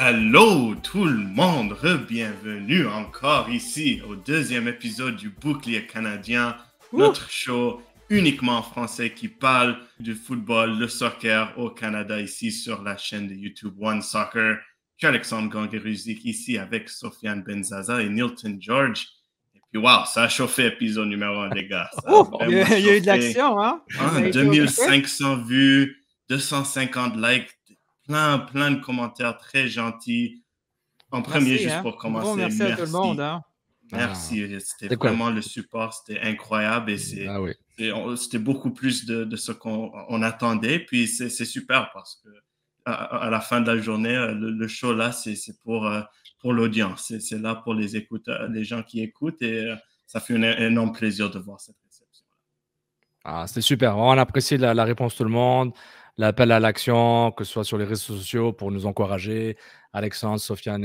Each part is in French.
Allô tout le monde, bienvenue encore ici au deuxième épisode du Bouclier canadien, notre show uniquement en français qui parle du football, le soccer au Canada ici sur la chaîne de YouTube One Soccer. Je suis Alexandre Gangueruzik ici avec Sofiane Benzaza et Nilton George. Et puis wow, ça a chauffé épisode numéro 1 les gars. Ça a il y a eu de l'action, hein? 2500 vues, 250 likes, plein de commentaires très gentils. En premier, juste pour commencer, merci à tout le monde. Hein? Merci, c'était vraiment le support, c'était incroyable et c'était beaucoup plus de ce qu'on attendait. Puis c'est super parce que à la fin de la journée, le show là, c'est pour l'audience, c'est là pour les gens qui écoutent et ça fait un énorme plaisir de voir cette réception. C'était super, on apprécie la réponse de tout le monde, l'appel à l'action, que ce soit sur les réseaux sociaux pour nous encourager, Alexandre, Sofiane,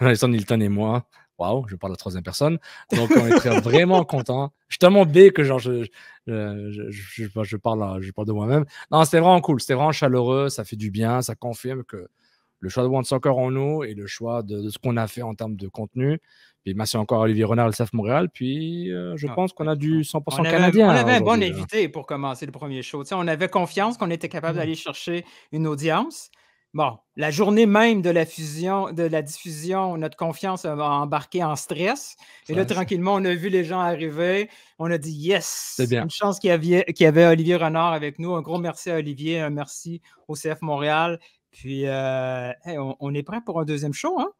Alexandre, Nilton et moi. Waouh, je parle à la troisième personne. Donc, on est vraiment contents. Je suis tellement B que genre, je parle de moi-même. Non, c'était vraiment cool, c'était vraiment chaleureux, ça fait du bien, ça confirme que le choix de One Soccer en nous et le choix de ce qu'on a fait en termes de contenu. Puis merci encore à Olivier Renard, le CF Montréal. Puis je pense qu'on a du 100% canadien. On avait un bon invité pour commencer le premier show. T'sais, on avait confiance qu'on était capable d'aller chercher une audience. Bon, la journée même de la diffusion, notre confiance a embarqué en stress. Et là, tranquillement, on a vu les gens arriver. On a dit yes! C'est bien. Une chance qu'il y avait Olivier Renard avec nous. Un gros merci à Olivier, un merci au CF Montréal. Puis, on est prêt pour un deuxième show, hein?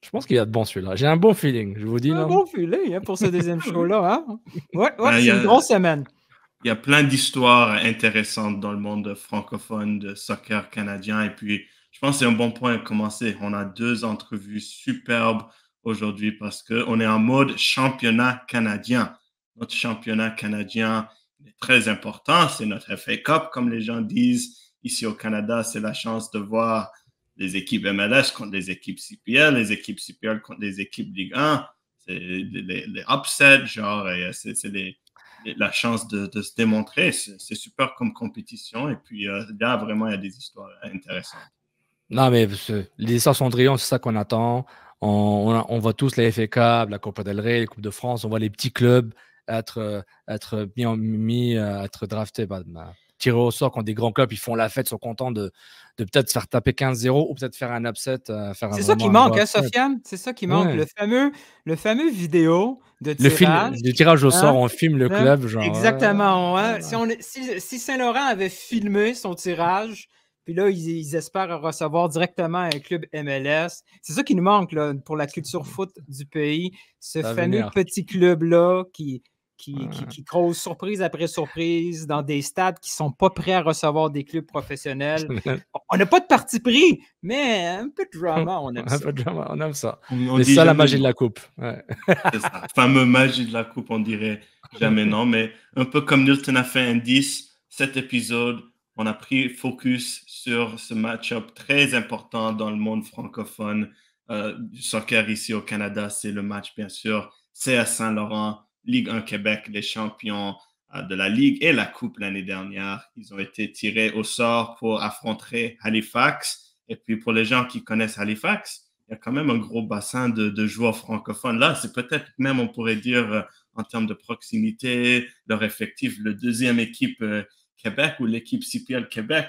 Je pense qu'il y a de bons celui-là. J'ai un bon feeling, je vous dis. Un bon feeling pour ce deuxième show-là. Hein? Ouais, c'est une grosse semaine. Il y a plein d'histoires intéressantes dans le monde francophone de soccer canadien. Et puis, je pense que c'est un bon point à commencer. On a 2 entrevues superbes aujourd'hui parce qu'on est en mode championnat canadien. Notre championnat canadien est très important. C'est notre FA Cup, comme les gens disent. Ici au Canada, c'est la chance de voir les équipes MLS contre les équipes CPL, les équipes CPL contre les équipes Ligue 1. C'est les upsets, genre, c'est la chance de se démontrer. C'est super comme compétition. Et puis là, vraiment, il y a des histoires intéressantes. Non, mais les histoires Cendrillon, c'est ça qu'on attend. On voit tous la FA Cup, la Copa del Rey, les Coupes de France. On voit les petits clubs être draftés, tirés au sort quand des grands clubs ils font la fête, sont contents de peut-être se faire taper 15-0 ou peut-être faire un upset. C'est ça qui manque, hein, Sofiane? C'est ça qui manque. Le fameux vidéo de tirage. Le tirage au sort, on filme le club. Genre, exactement. Si Saint-Laurent avait filmé son tirage, puis là, ils espèrent recevoir directement un club MLS. C'est ça qui nous manque là, pour la culture foot du pays. Ce fameux petit club-là qui creuse surprise après surprise dans des stades qui ne sont pas prêts à recevoir des clubs professionnels. On n'a pas de parti pris, mais un peu de drama, on aime ça. Un peu de drama, on aime ça. C'est ça la magie de la coupe. Ouais. C'est ça, la fameuse magie de la coupe, on dirait jamais non, mais un peu comme Nilton a fait un 10, cet épisode, on a pris focus sur ce match-up très important dans le monde francophone du soccer ici au Canada. C'est le match, bien sûr, CS Saint-Laurent, Ligue 1 Québec, les champions de la Ligue et la Coupe l'année dernière. Ils ont été tirés au sort pour affronter Halifax. Et puis, pour les gens qui connaissent Halifax, il y a quand même un gros bassin de joueurs francophones. Là, c'est peut-être même, on pourrait dire, en termes de proximité, leur effectif, le deuxième équipe Québec ou l'équipe CPL Québec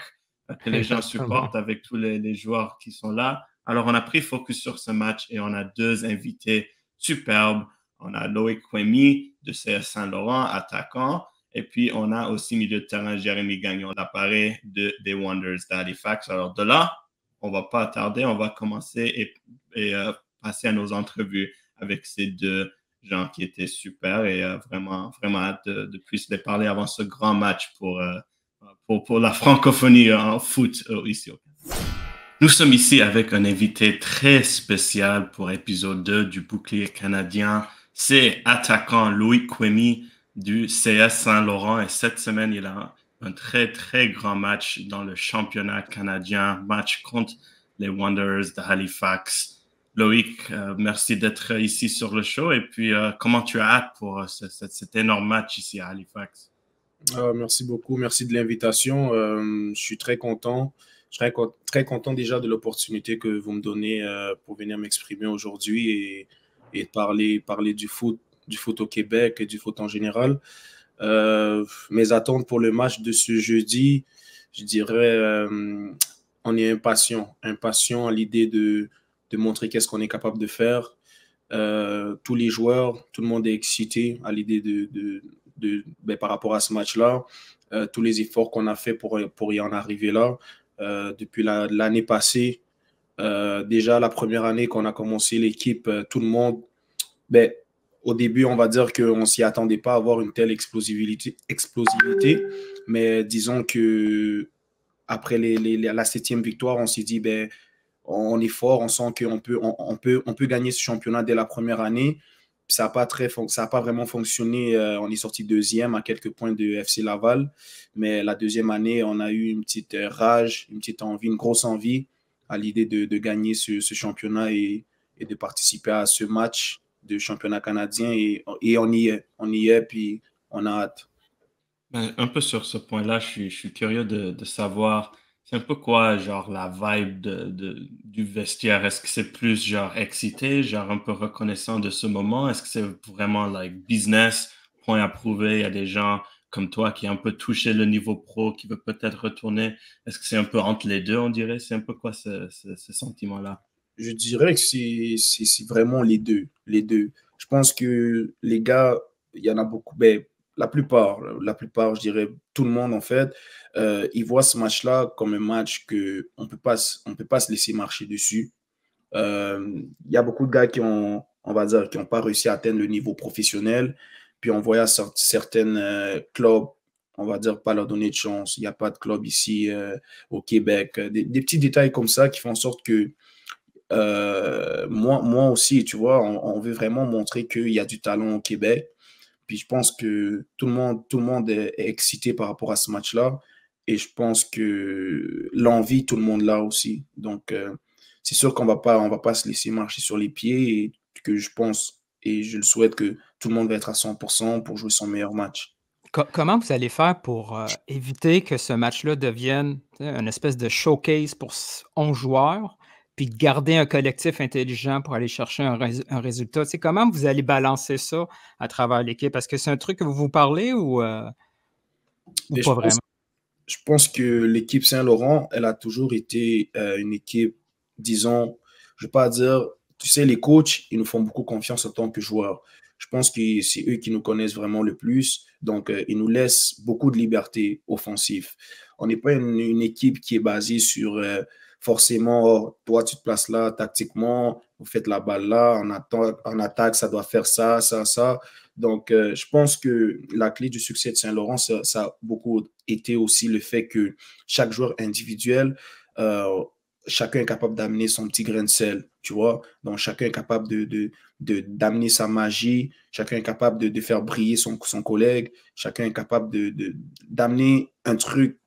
que les gens supportent avec tous les joueurs qui sont là. Alors, on a pris focus sur ce match et on a 2 invités superbes. On a Loïc Kwemi de CS Saint-Laurent, attaquant. Et puis, on a aussi milieu de terrain Jérémy Gagnon, l'appareil des Wanderers d'Halifax. Alors, de là, on ne va pas tarder. On va commencer et passer à nos entrevues avec ces 2 gens qui étaient super et vraiment hâte de plus les parler avant ce grand match pour la francophonie en foot ici au Canada. Nous sommes ici avec un invité très spécial pour épisode 2 du Bouclier canadien. C'est attaquant Loïc Kwemi du CS Saint-Laurent et cette semaine, il a un très, très grand match dans le championnat canadien, match contre les Wanderers de Halifax. Loïc, merci d'être ici sur le show et puis comment tu as hâte pour cet énorme match ici à Halifax? Merci beaucoup, merci de l'invitation. Je suis très content. serais très content déjà de l'opportunité que vous me donnez pour venir m'exprimer aujourd'hui et parler du foot au Québec et du foot en général. Mes attentes pour le match de ce jeudi, je dirais, on est impatient à l'idée de montrer qu'est-ce qu'on est capable de faire. Tous les joueurs, tout le monde est excité à l'idée par rapport à ce match-là. Tous les efforts qu'on a fait pour y en arriver là. Depuis l'année passée, déjà la première année qu'on a commencé l'équipe, tout le monde, au début, on va dire qu'on ne s'y attendait pas à avoir une telle explosivité, mais disons que après la 7e victoire, on s'est dit, on est fort, on sent qu'on peut gagner ce championnat dès la première année. Ça n'a pas vraiment fonctionné. On est sorti 2e à quelques points de FC Laval. Mais la 2e année, on a eu une petite rage, une petite envie, une grosse envie à l'idée de gagner ce championnat et de participer à ce match de championnat canadien. Et on y est, puis on a hâte. Un peu sur ce point-là, je suis curieux de savoir, c'est un peu quoi, genre, la vibe du vestiaire? Est-ce que c'est plus, genre, excité, genre, un peu reconnaissant de ce moment? Est-ce que c'est vraiment, like, business, point approuvé? Il y a des gens comme toi qui ont un peu touché le niveau pro, qui veulent peut-être retourner. Est-ce que c'est un peu entre les deux, on dirait? C'est un peu quoi ce sentiment-là? Je dirais que c'est vraiment les deux. Les deux. Je pense que les gars, il y en a beaucoup. La plupart, je dirais tout le monde en fait, ils voient ce match-là comme un match qu'on peut pas se laisser marcher dessus. Il y a beaucoup de gars on va dire, qui n'ont pas réussi à atteindre le niveau professionnel. Puis on voit certains clubs, on va dire, pas leur donner de chance. Il n'y a pas de club ici au Québec. Des petits détails comme ça qui font en sorte que moi aussi, tu vois, on veut vraiment montrer qu'il y a du talent au Québec. Puis je pense que tout le monde est excité par rapport à ce match-là. Et je pense que l'envie, tout le monde l'a aussi. Donc, c'est sûr qu'on on va pas se laisser marcher sur les pieds et que je pense et je le souhaite que tout le monde va être à 100% pour jouer son meilleur match. Comment vous allez faire pour éviter que ce match-là devienne une espèce de showcase pour 11 joueurs, puis de garder un collectif intelligent pour aller chercher un résultat? Comment vous allez balancer ça à travers l'équipe? Est-ce que c'est un truc que vous parlez ou pas vraiment? Je pense que l'équipe Saint-Laurent, elle a toujours été une équipe, disons, je ne vais pas dire, tu sais, les coachs, ils nous font beaucoup confiance en tant que joueurs. Je pense que c'est eux qui nous connaissent vraiment le plus. Donc, ils nous laissent beaucoup de liberté offensive. On n'est pas une équipe qui est basée sur forcément, oh, toi, tu te places là tactiquement, vous faites la balle là, en attaque, ça doit faire ça, ça, ça. Donc, je pense que la clé du succès de Saint-Laurent, ça a beaucoup été aussi le fait que chaque joueur individuel, chacun est capable d'amener son petit grain de sel, tu vois. Donc, chacun est capable d'amener sa magie, chacun est capable de faire briller son collègue, chacun est capable d'amener un truc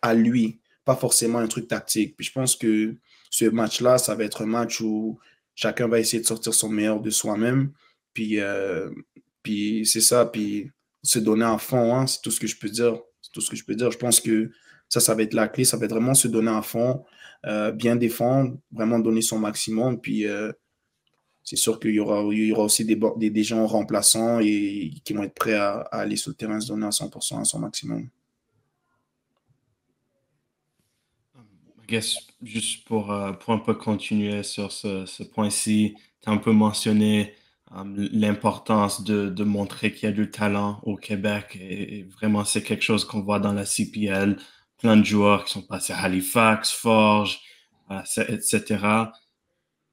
à lui, pas forcément un truc tactique. Puis je pense que ce match-là, ça va être un match où chacun va essayer de sortir son meilleur de soi-même. Puis c'est ça, puis se donner à fond, hein, c'est tout ce que je peux dire. C'est tout ce que je peux dire. Je pense que ça va être la clé. Ça va être vraiment se donner à fond, bien défendre, vraiment donner son maximum. Puis c'est sûr qu'il y aura aussi des gens remplaçants et qui vont être prêts à aller sur le terrain, se donner à 100%, à son maximum. I guess, juste pour un peu continuer sur ce point-ci, tu as un peu mentionné l'importance de montrer qu'il y a du talent au Québec et vraiment c'est quelque chose qu'on voit dans la CPL, plein de joueurs qui sont passés à Halifax, Forge, etc.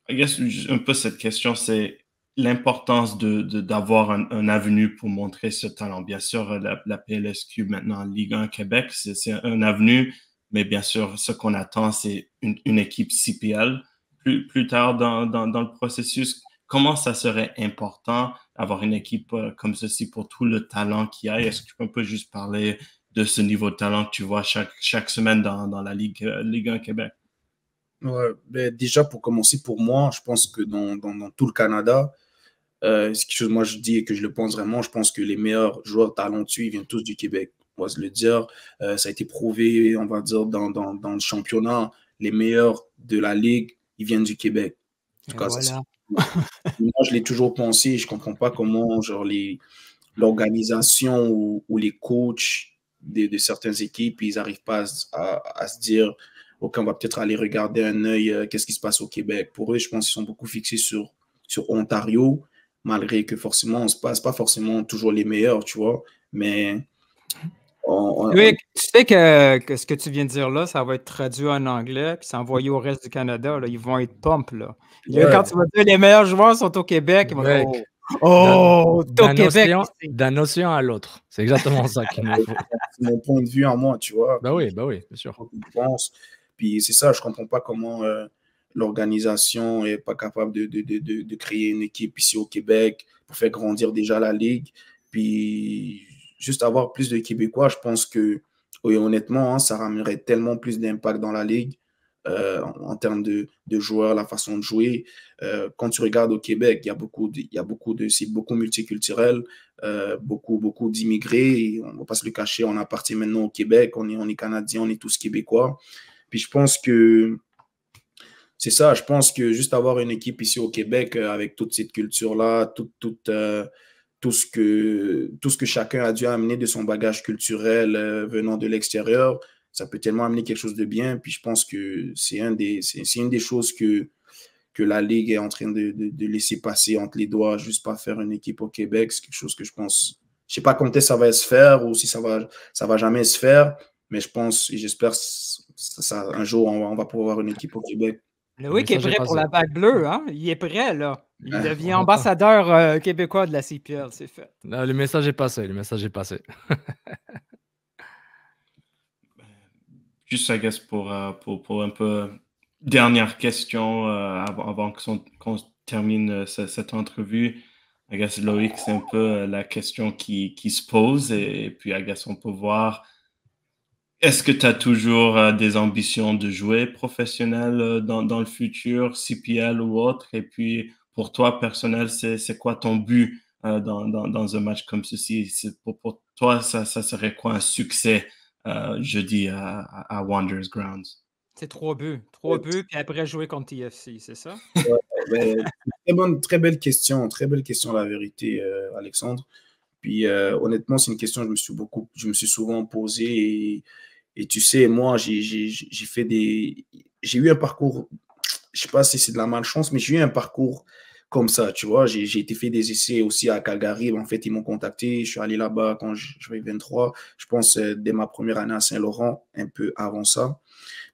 I guess, un peu cette question, c'est l'importance d'avoir un avenue pour montrer ce talent. Bien sûr, la PLSQ maintenant Ligue 1 Québec, c'est un avenue, mais bien sûr, ce qu'on attend, c'est une équipe CPL. Plus tard dans le processus, comment ça serait important d'avoir une équipe comme ceci pour tout le talent qu'il y a? Est-ce que tu peux un peu juste parler de ce niveau de talent que tu vois chaque semaine dans la Ligue 1 Québec? Ouais, déjà, pour commencer, pour moi, je pense que dans tout le Canada, c'est quelque chose, moi, je dis et que je le pense vraiment, je pense que les meilleurs joueurs talentueux, ils viennent tous du Québec. on va se le dire. Ça a été prouvé, on va dire, dans le championnat. Les meilleurs de la Ligue, ils viennent du Québec. En tout cas, voilà. moi, je l'ai toujours pensé. Je ne comprends pas comment l'organisation ou les coachs de certaines équipes, ils n'arrivent pas à se dire OK, on va peut-être aller regarder un œil qu'est-ce qui se passe au Québec. Pour eux, je pense qu'ils sont beaucoup fixés sur Ontario, malgré que forcément, on ne se passe pas forcément toujours les meilleurs, tu vois. Mais oui, tu sais que ce que tu viens de dire là, ça va être traduit en anglais, puis c'est envoyé au reste du Canada. Là. Ils vont être pump. Là. Là, quand tu vas dire les meilleurs joueurs sont au Québec, ils vont dire oh, au Québec. D'un océan à l'autre. C'est exactement ça qu'il nous faut. C'est mon point de vue à moi, tu vois. Bah oui, bien sûr. Puis c'est ça, je ne comprends pas comment l'organisation n'est pas capable de créer une équipe ici au Québec pour faire grandir déjà la Ligue. Puis juste avoir plus de Québécois, je pense que, oui, honnêtement, ça ramènerait tellement plus d'impact dans la Ligue en termes de joueurs, la façon de jouer. Quand tu regardes au Québec, c'est beaucoup multiculturel, beaucoup d'immigrés. On ne va pas se le cacher, on appartient maintenant au Québec, on est Canadiens, on est tous Québécois. Puis je pense que c'est ça, je pense que juste avoir une équipe ici au Québec avec toute cette culture-là, tout ce que chacun a dû amener de son bagage culturel venant de l'extérieur, ça peut tellement amener quelque chose de bien. Puis je pense que c'est une des choses que la Ligue est en train de laisser passer entre les doigts, juste pas faire une équipe au Québec. C'est quelque chose que je pense, je sais pas quand ça va se faire ou si ça va jamais se faire, mais je pense et j'espère un jour on va pouvoir avoir une équipe au Québec. Loïc est prêt pour la bague bleue, hein? Il est prêt, là. Il devient ambassadeur québécois de la CPL, c'est fait. Non, le message est passé, Juste, I guess, pour un peu dernière question avant qu'on termine cette entrevue. I guess, Loïc, c'est un peu la question qui se pose et puis, I guess, on peut voir. Est-ce que tu as toujours des ambitions de jouer professionnel dans le futur, CPL ou autre? Et puis, pour toi, personnel, c'est quoi ton but dans un match comme ceci? Pour toi, ça serait quoi un succès jeudi à Wanderers Grounds? C'est 3 buts, puis après jouer contre TFC, c'est ça? Très belle question, la vérité, Alexandre. Puis honnêtement, c'est une question que je me suis souvent posée et tu sais, moi, j'ai eu un parcours, je sais pas si c'est de la malchance, mais j'ai eu un parcours comme ça, tu vois. J'ai été fait des essais aussi à Calgary. En fait, ils m'ont contacté. Je suis allé là-bas quand j'avais 23. Je pense dès ma première année à Saint-Laurent, un peu avant ça.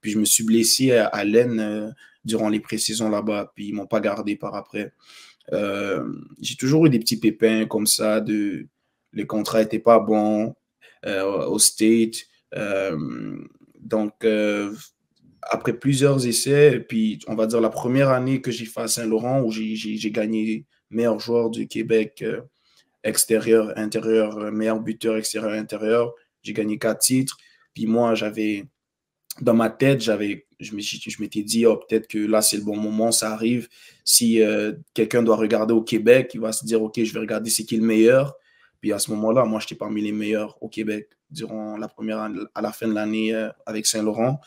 Puis je me suis blessé à l'aine durant les pré-saisons là-bas. Puis ils m'ont pas gardé par après. J'ai toujours eu des petits pépins comme ça. Les contrats n'étaient pas bons au State. Donc, après plusieurs essais, puis on va dire la première année que j'ai fait à Saint-Laurent, où j'ai gagné meilleur joueur du Québec extérieur, intérieur, meilleur buteur extérieur, intérieur, j'ai gagné 4 titres. Puis moi, dans ma tête, je m'étais dit, oh, peut-être que là, c'est le bon moment, ça arrive. Si quelqu'un doit regarder au Québec, il va se dire, OK, je vais regarder c'est qui le meilleur. Puis à ce moment-là, moi, j'étais parmi les meilleurs au Québec durant à la fin de l'année avec Saint-Laurent.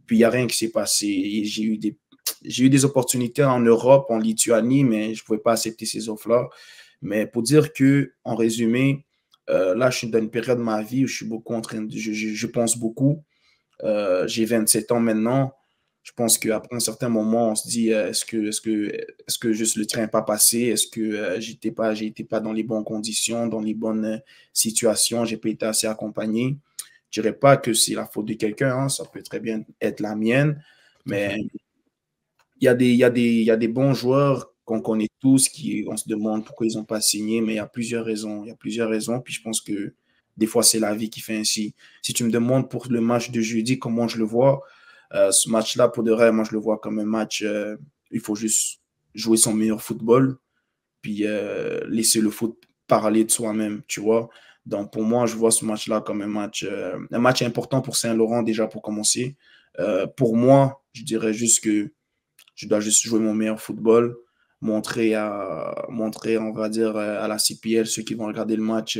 Puis il n'y a rien qui s'est passé. J'ai eu des opportunités en Europe, en Lituanie, mais je ne pouvais pas accepter ces offres-là. Mais pour dire que, en résumé, là, je suis dans une période de ma vie où je suis beaucoup je pense beaucoup. J'ai 27 ans maintenant. Je pense qu'après un certain moment, on se dit est-ce que juste le train n'est pas passé? Est-ce que j'étais pas dans les bonnes conditions, dans les bonnes situations? J'ai pas été assez accompagné. Je dirais pas que c'est la faute de quelqu'un, hein, ça peut très bien être la mienne, mais il y a des bons joueurs qu'on connaît tous on se demande pourquoi ils n'ont pas signé, mais il y a plusieurs raisons. Puis je pense que des fois, c'est la vie qui fait ainsi. Si tu me demandes pour le match de jeudi, comment je le vois, ce match-là, pour de vrai, moi, je le vois comme un match, il faut juste jouer son meilleur football, puis laisser le foot parler de soi-même, tu vois. Donc, pour moi, je vois ce match-là comme un match important pour Saint-Laurent, déjà, pour commencer. Pour moi, je dirais juste que je dois juste jouer mon meilleur football, montrer on va dire, à la CPL, ceux qui vont regarder le match,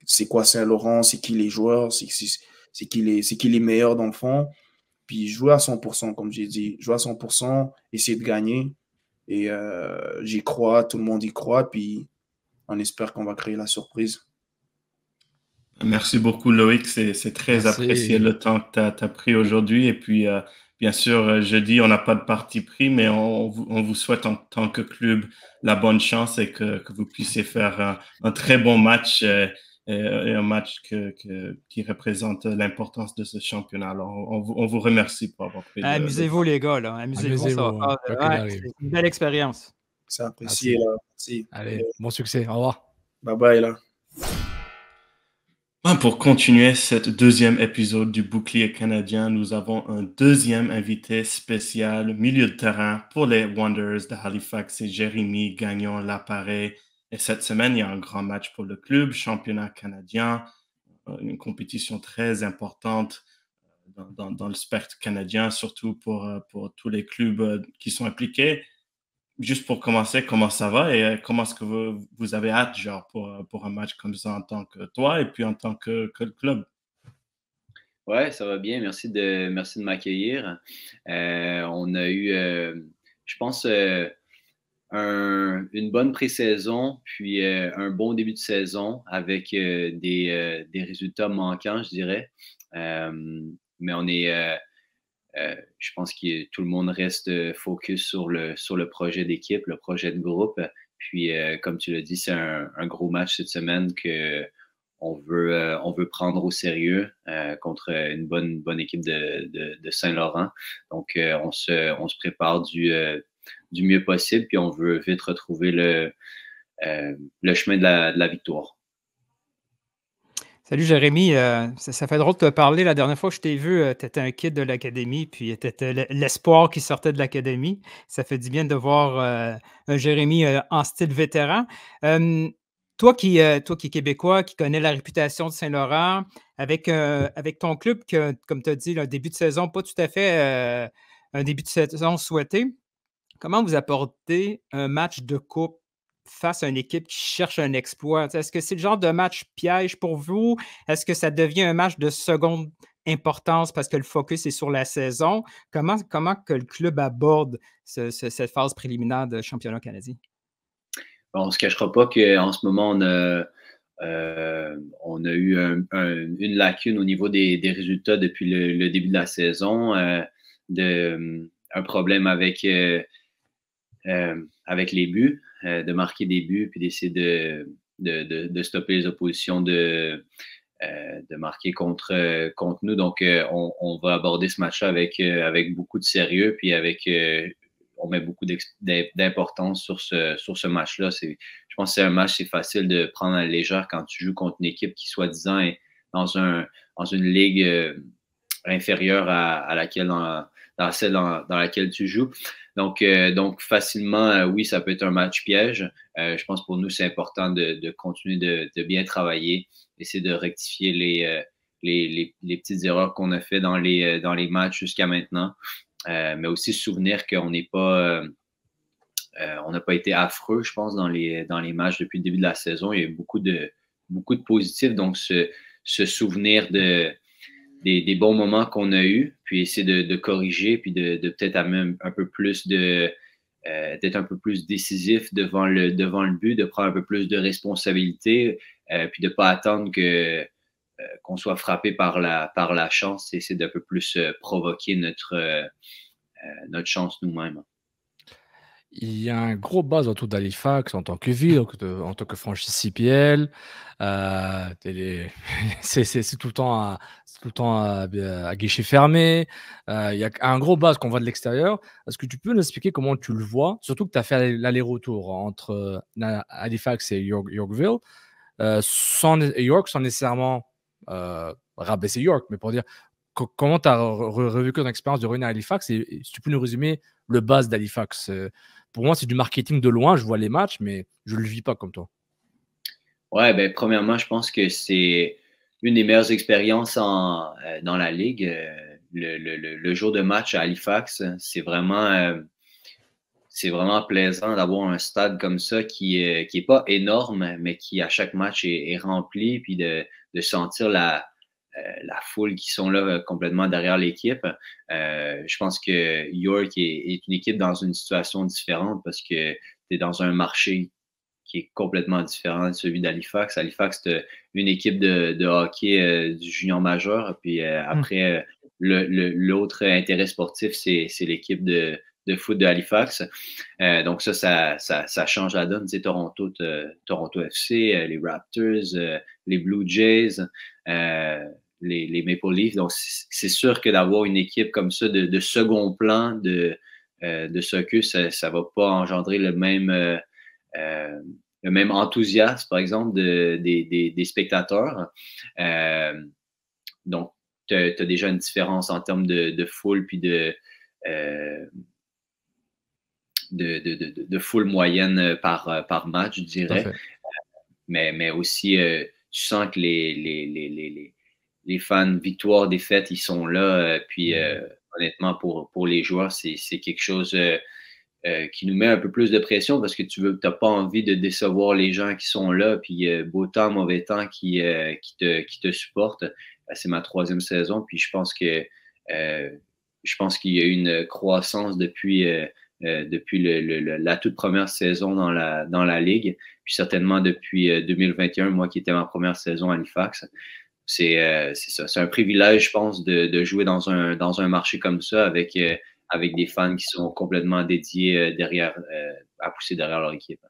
c'est quoi Saint-Laurent, c'est qui les joueurs, c'est qui les meilleurs dans le fond. Puis jouer à 100%, comme j'ai dit. Jouer à 100%, essayer de gagner. Et j'y crois, tout le monde y croit. Puis on espère qu'on va créer la surprise. Merci beaucoup, Loïc. C'est très apprécié le temps que tu as pris aujourd'hui. Et puis, bien sûr, jeudi, on n'a pas de parti pris, mais on vous souhaite en tant que club la bonne chance et que vous puissiez faire un très bon match et un match qui représente l'importance de ce championnat. Alors, on vous remercie pour avoir pris Amusez-vous, les gars. Là. Amusez-vous. Ça va faire, c'est une belle expérience. C'est apprécié. Là. Merci. Allez, bon succès. Au revoir. Bye bye, là. Pour continuer cet deuxième épisode du Bouclier canadien, nous avons un deuxième invité spécial, milieu de terrain pour les Wanderers de Halifax, c'est Jérémy Gagnon-Laparé. Et cette semaine, il y a un grand match pour le club, championnat canadien, une compétition très importante dans le spectre canadien, surtout pour tous les clubs qui sont impliqués. Juste pour commencer, comment ça va et comment est-ce que vous avez hâte genre, pour un match comme ça en tant que toi et puis en tant que club? Ouais, ça va bien. Merci de m'accueillir. On a eu, je pense, une bonne pré-saison, puis un bon début de saison avec des résultats manquants, je dirais. Mais on est... je pense que tout le monde reste focus sur le projet d'équipe, le projet de groupe. Puis, comme tu l'as dit, c'est un gros match cette semaine qu'on veut prendre au sérieux contre une bonne équipe de Saint-Laurent. Donc, on se prépare du mieux possible, puis on veut vite retrouver le chemin de la victoire. Salut Jérémy, ça fait drôle de te parler. La dernière fois que je t'ai vu, tu étais un kid de l'académie, puis tu étais l'espoir qui sortait de l'académie. Ça fait du bien de voir un Jérémy en style vétéran. Toi qui es québécois, qui connais la réputation de Saint-Laurent, avec ton club, comme tu as dit, un début de saison, pas tout à fait un début de saison souhaité, comment vous apportez un match de coupe face à une équipe qui cherche un exploit? Est-ce que c'est le genre de match piège pour vous? Est-ce que ça devient un match de seconde importance parce que le focus est sur la saison? Comment que le club aborde cette phase préliminaire de championnat canadien? Bon, on ne se cachera pas qu'en ce moment, on a eu une lacune au niveau des résultats depuis le début de la saison, un problème avec les buts, de marquer des buts, puis d'essayer de stopper les oppositions de marquer contre nous. Donc, on va aborder ce match-là avec beaucoup de sérieux, puis on met beaucoup d'importance sur ce match-là. Je pense que c'est un match, c'est facile de prendre à la légère quand tu joues contre une équipe qui, soi-disant, est dans une ligue inférieure à laquelle dans celle dans laquelle tu joues. Donc facilement, oui, ça peut être un match piège. Je pense pour nous, c'est important de continuer de bien travailler, essayer de rectifier les petites erreurs qu'on a fait dans les matchs jusqu'à maintenant, mais aussi se souvenir qu'on n'est pas... on n'a pas été affreux, je pense, dans les matchs depuis le début de la saison. Il y a eu beaucoup de positifs, donc se souvenir des bons moments qu'on a eus, puis essayer de corriger, puis de peut-être amener un peu plus d'être un peu plus décisif devant le but, de prendre un peu plus de responsabilité, puis de ne pas attendre qu'on soit frappé par la chance, essayer d'un peu plus provoquer notre chance nous-mêmes. Il y a un gros buzz autour d'Halifax en tant que ville, en tant que franchise CPL. C'est tout le temps à guichet fermé. Il y a un gros buzz qu'on voit de l'extérieur. Est-ce que tu peux nous expliquer comment tu le vois? Surtout que tu as fait l'aller-retour entre Halifax et Yorkville, sans nécessairement rabaisser York, mais pour dire comment tu as revécu ton expérience de revenir à Halifax et si tu peux nous résumer le buzz d'Halifax. Pour moi, c'est du marketing de loin. Je vois les matchs, mais je ne le vis pas comme toi. Ouais, ben, premièrement, je pense que c'est une des meilleures expériences dans la Ligue. Le jour de match à Halifax, c'est vraiment c'est vraiment plaisant d'avoir un stade comme ça qui est pas énorme, mais qui à chaque match est rempli, puis de sentir la foule qui sont là complètement derrière l'équipe. Je pense que York est une équipe dans une situation différente parce que tu es dans un marché qui est complètement différent de celui d'Halifax. Halifax, c'est une équipe de hockey du junior majeur, puis après, l'autre intérêt sportif, c'est l'équipe de foot de Halifax. Donc ça change la donne. Tu sais, Toronto FC, les Raptors, les Blue Jays, les Maple Leafs. Donc, c'est sûr que d'avoir une équipe comme ça de second plan de soccer, ça ne va pas engendrer le même enthousiasme, par exemple, des spectateurs. Donc, tu as déjà une différence en termes de foule puis de foule moyenne par match, je dirais. Mais aussi, tu sens que les fans victoire, défaite, ils sont là. Puis honnêtement, pour les joueurs, c'est quelque chose qui nous met un peu plus de pression parce que tu n'as pas envie de décevoir les gens qui sont là. Puis beau temps, mauvais temps qui te supportent. C'est ma 3e saison. Puis je pense qu'il y a eu une croissance depuis la toute première saison dans la Ligue, puis certainement depuis 2021, moi qui était ma première saison à Halifax. C'est ça. C'est un privilège, je pense, de jouer dans un marché comme ça avec des fans qui sont complètement dédiés à pousser derrière leur équipe.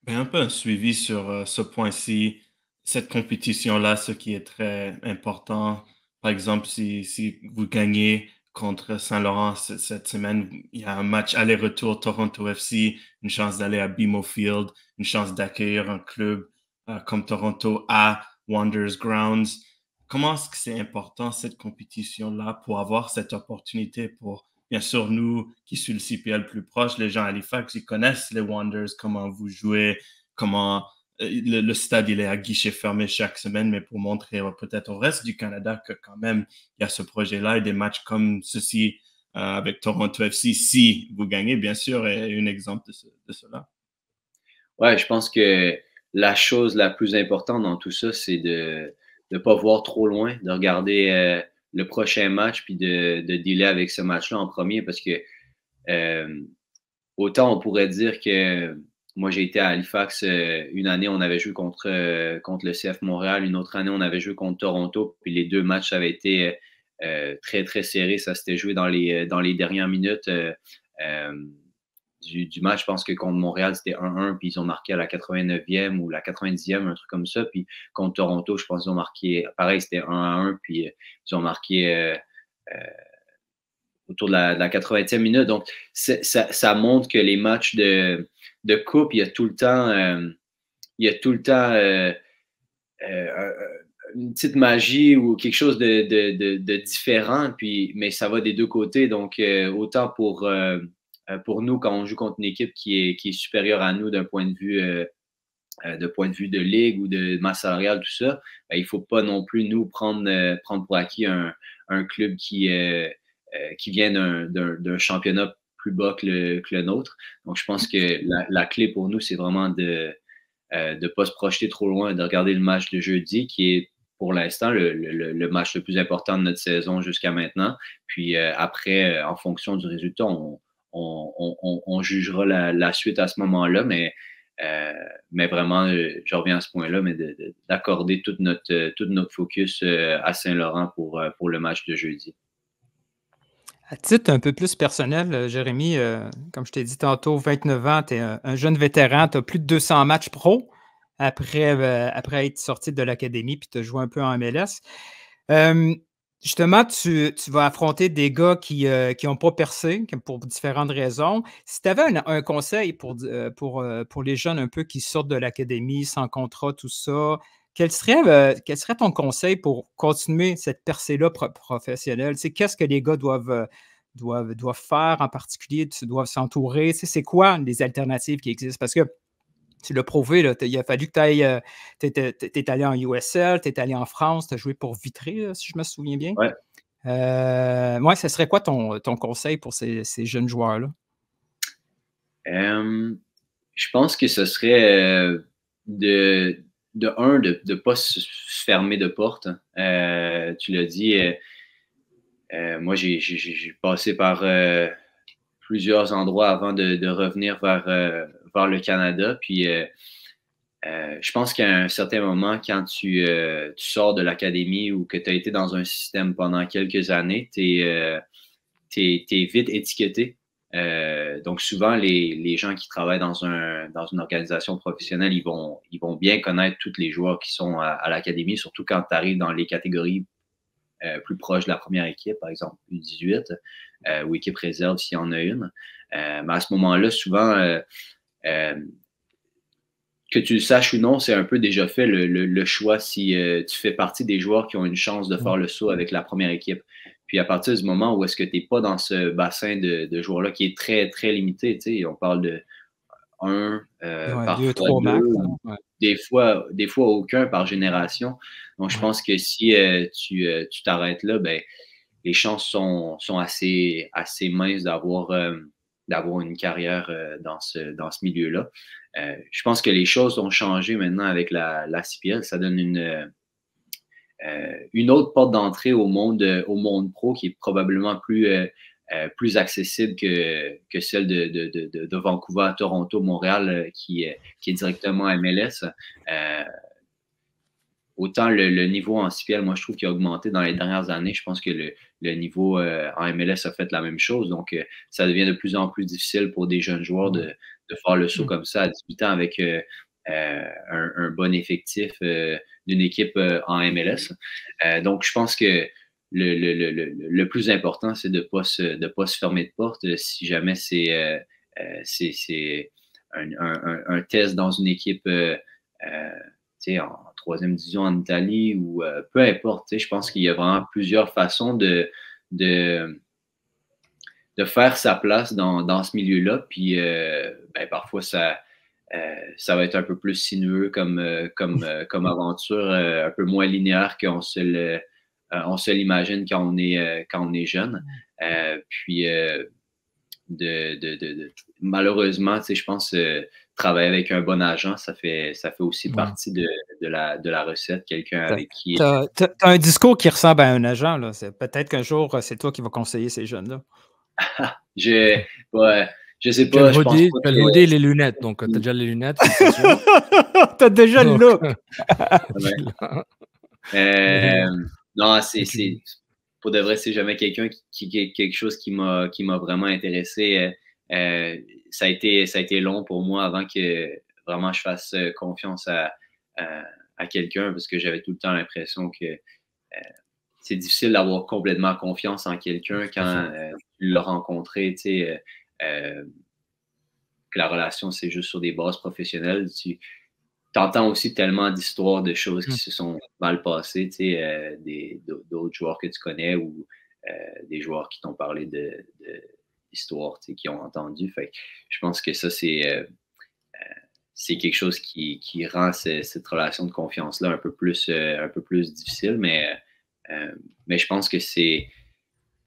Ben, un peu un suivi sur ce point-ci, cette compétition-là, ce qui est très important. Par exemple, si vous gagnez contre Saint-Laurent cette semaine, il y a un match aller-retour Toronto FC, une chance d'aller à BMO Field, une chance d'accueillir un club comme Toronto à Wanderers Grounds. Comment est-ce que c'est important cette compétition-là pour avoir cette opportunité pour, bien sûr, nous qui sommes le CPL plus proche, les gens à Halifax, ils connaissent les Wanderers, comment vous jouez, comment le stade il est à guichet fermé chaque semaine, mais pour montrer peut-être au reste du Canada que quand même il y a ce projet-là et des matchs comme ceci avec Toronto FC, si vous gagnez, bien sûr, est un exemple de cela. Ouais, je pense que la chose la plus importante dans tout ça, c'est de ne pas voir trop loin, de regarder le prochain match puis de dealer avec ce match-là en premier parce que autant on pourrait dire que moi, j'ai été à Halifax une année, on avait joué contre le CF Montréal. Une autre année, on avait joué contre Toronto. Puis les 2 matchs avaient été très, très serrés. Ça s'était joué dans les dernières minutes du match. Je pense que contre Montréal, c'était 1-1. Puis ils ont marqué à la 89e ou la 90e, un truc comme ça. Puis contre Toronto, je pense qu'ils ont marqué, pareil, c'était 1-1. Puis ils ont marqué autour de la 80e minute. Donc, ça montre que les matchs de coupe, il y a tout le temps une petite magie ou quelque chose de différent, mais ça va des deux côtés. Donc, autant pour nous, quand on joue contre une équipe qui est supérieure à nous d'un point de vue de ligue ou de masse salariale, tout ça, il ne faut pas non plus nous prendre pour acquis un club qui vient d'un championnat plus bas que le nôtre. Donc, je pense que la clé pour nous, c'est vraiment de ne pas se projeter trop loin, de regarder le match de jeudi, qui est pour l'instant le match le plus important de notre saison jusqu'à maintenant. Puis après, en fonction du résultat, on jugera la suite à ce moment-là, mais vraiment, je reviens à ce point-là, mais d'accorder tout notre focus à Saint-Laurent pour le match de jeudi. À titre un peu plus personnel, Jérémy, comme je t'ai dit tantôt, 29 ans, tu es un jeune vétéran, tu as plus de 200 matchs pro après être sorti de l'académie puis tu as joué un peu en MLS. Justement, tu vas affronter des gars qui n'ont pas percé pour différentes raisons. Si tu avais un conseil pour les jeunes un peu qui sortent de l'académie, sans contrat, tout ça, quel serait ton conseil pour continuer cette percée-là professionnelle? Qu'est-ce que les gars doivent faire en particulier? Tu dois s'entourer. C'est quoi les alternatives qui existent? Parce que tu l'as prouvé, là, il a fallu que tu ailles. Tu es allé en USL, tu es allé en France, tu as joué pour Vitré, si je me souviens bien. Ouais. Ça serait quoi ton conseil pour ces jeunes joueurs-là? Je pense que ce serait de ne pas se fermer de porte. Tu l'as dit, moi, j'ai passé par plusieurs endroits avant de revenir vers le Canada. Puis, je pense qu'à un certain moment, quand tu sors de l'académie ou que tu as été dans un système pendant quelques années, tu es vite étiqueté. Donc, souvent, les gens qui travaillent dans une organisation professionnelle, ils vont bien connaître tous les joueurs qui sont à l'académie, surtout quand tu arrives dans les catégories plus proches de la première équipe, par exemple U18 ou équipe réserve s'il y en a une. Mais à ce moment-là, souvent, que tu le saches ou non, c'est un peu déjà fait le choix si tu fais partie des joueurs qui ont une chance de faire le saut avec la première équipe. Puis à partir du moment où est-ce que tu n'es pas dans ce bassin de joueurs-là qui est très, très limité, tu sais, on parle de 1, parfois 2, 3 max, hein. Des fois aucun par génération. Donc je pense que si tu t'arrêtes là, ben, les chances sont assez minces d'avoir une carrière dans ce milieu-là. Je pense que les choses ont changé maintenant avec la CPL. Ça donne une autre porte d'entrée au monde pro qui est probablement plus accessible que celle de Vancouver à Toronto, Montréal, qui est directement à MLS. Autant le niveau en CPL, moi, je trouve qu'il a augmenté dans les dernières années. Je pense que le niveau en MLS a fait la même chose. Donc, ça devient de plus en plus difficile pour des jeunes joueurs de faire le saut comme ça à 18 ans avec un bon effectif d'une équipe en MLS. Donc, je pense que le plus important, c'est de ne pas se fermer de porte si jamais c'est un test dans une équipe en troisième division en Italie ou peu importe. Je pense qu'il y a vraiment plusieurs façons de faire sa place dans ce milieu-là. Puis parfois, ça va être un peu plus sinueux comme aventure, un peu moins linéaire qu'on se l'imagine quand on est jeune. Puis malheureusement, je pense travailler avec un bon agent, ça fait aussi partie de la recette. Quelqu'un avec qui... T'as un discours qui ressemble à un agent. Là. Peut-être qu'un jour, c'est toi qui vas conseiller ces jeunes-là. Je sais pas. Tu as loadé les lunettes, donc tu as déjà les lunettes. Tu as déjà le look. Non, c'est pour de vrai, c'est jamais quelque chose qui m'a vraiment intéressé. Ça a été long pour moi avant que vraiment je fasse confiance à quelqu'un parce que j'avais tout le temps l'impression que c'est difficile d'avoir complètement confiance en quelqu'un quand tu l'as rencontré, tu sais, que la relation c'est juste sur des bases professionnelles. Tu entends aussi tellement d'histoires de choses qui se sont mal passées, tu sais, d'autres joueurs que tu connais ou des joueurs qui t'ont parlé d'histoires, tu sais, qui ont entendu. Fait que je pense que ça, c'est quelque chose qui rend cette relation de confiance-là un peu plus difficile, mais je pense que c'est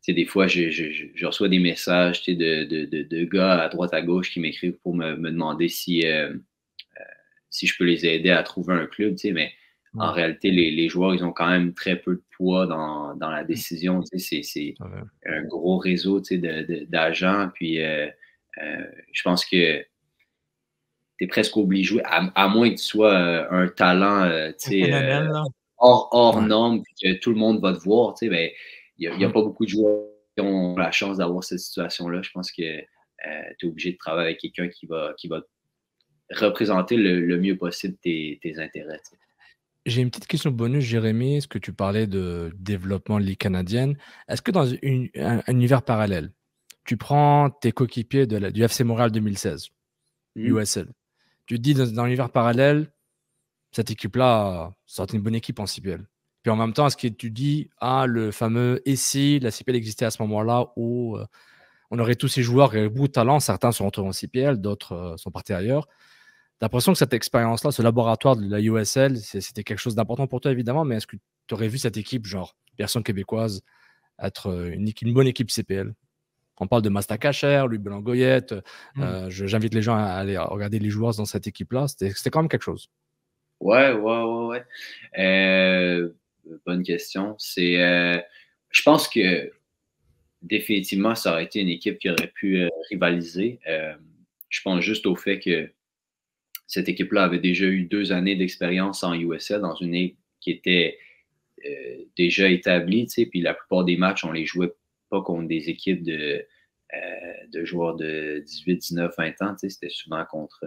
des fois, je reçois des messages de gars à droite à gauche qui m'écrivent pour me demander si je peux les aider à trouver un club, mais en réalité, les joueurs, ils ont quand même très peu de poids dans la décision. C'est un gros réseau d'agents. Puis, je pense que tu es presque obligé, à moins que tu sois un talent hors norme, puis que tout le monde va te voir. Il n'y a pas beaucoup de joueurs qui ont la chance d'avoir cette situation-là. Je pense que tu es obligé de travailler avec quelqu'un qui va représenter le mieux possible tes intérêts. T'sais. J'ai une petite question bonus, Jérémy. Est-ce que tu parlais de développement de Ligue canadienne? Est-ce que dans un univers parallèle, tu prends tes coéquipiers du FC Montréal 2016, USL, tu te dis dans l'univers parallèle, cette équipe-là, c'est une bonne équipe en CPL. Puis en même temps, est-ce que tu dis, le fameux « et si la CPL existait à ce moment-là où on aurait tous ces joueurs qui avaient beaucoup de talent, certains sont rentrés en CPL, d'autres sont partis ailleurs ». T'as l'impression que cette expérience-là, ce laboratoire de la USL, c'était quelque chose d'important pour toi, évidemment, mais est-ce que tu aurais vu cette équipe, genre, version québécoise, être une bonne équipe CPL? On parle de Mastakacher, Louis Blanc-Goyette. J'invite les gens à aller regarder les joueurs dans cette équipe-là. C'était quand même quelque chose. Ouais. Bonne question. Je pense que définitivement, ça aurait été une équipe qui aurait pu rivaliser. Je pense juste au fait que cette équipe-là avait déjà eu 2 années d'expérience en USL dans une équipe qui était déjà établie, tu sais, puis la plupart des matchs, on les jouait pas contre des équipes de joueurs de 18, 19, 20 ans, tu sais, c'était souvent contre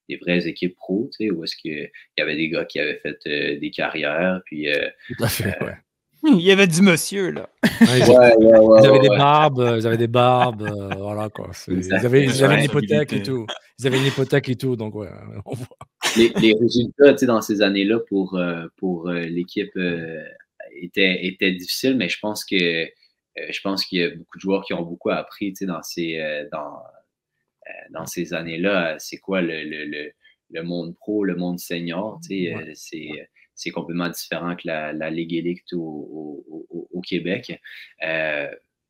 des vraies équipes pro, tu sais, où est-ce qu'il y avait des gars qui avaient fait des carrières, puis... Tout à fait, ouais. Il y avait du monsieur, là. Ils avaient des barbes, voilà, quoi. Ils avaient une hypothèque et tout. Ils avaient une hypothèque et tout, donc ouais, on voit. Les résultats, tu sais, dans ces années-là pour l'équipe étaient difficiles, mais je pense qu'il y a beaucoup de joueurs qui ont beaucoup appris, tu sais, dans ces années-là. C'est quoi le monde pro, le monde senior, tu sais, c'est complètement différent que la Ligue élite au Québec.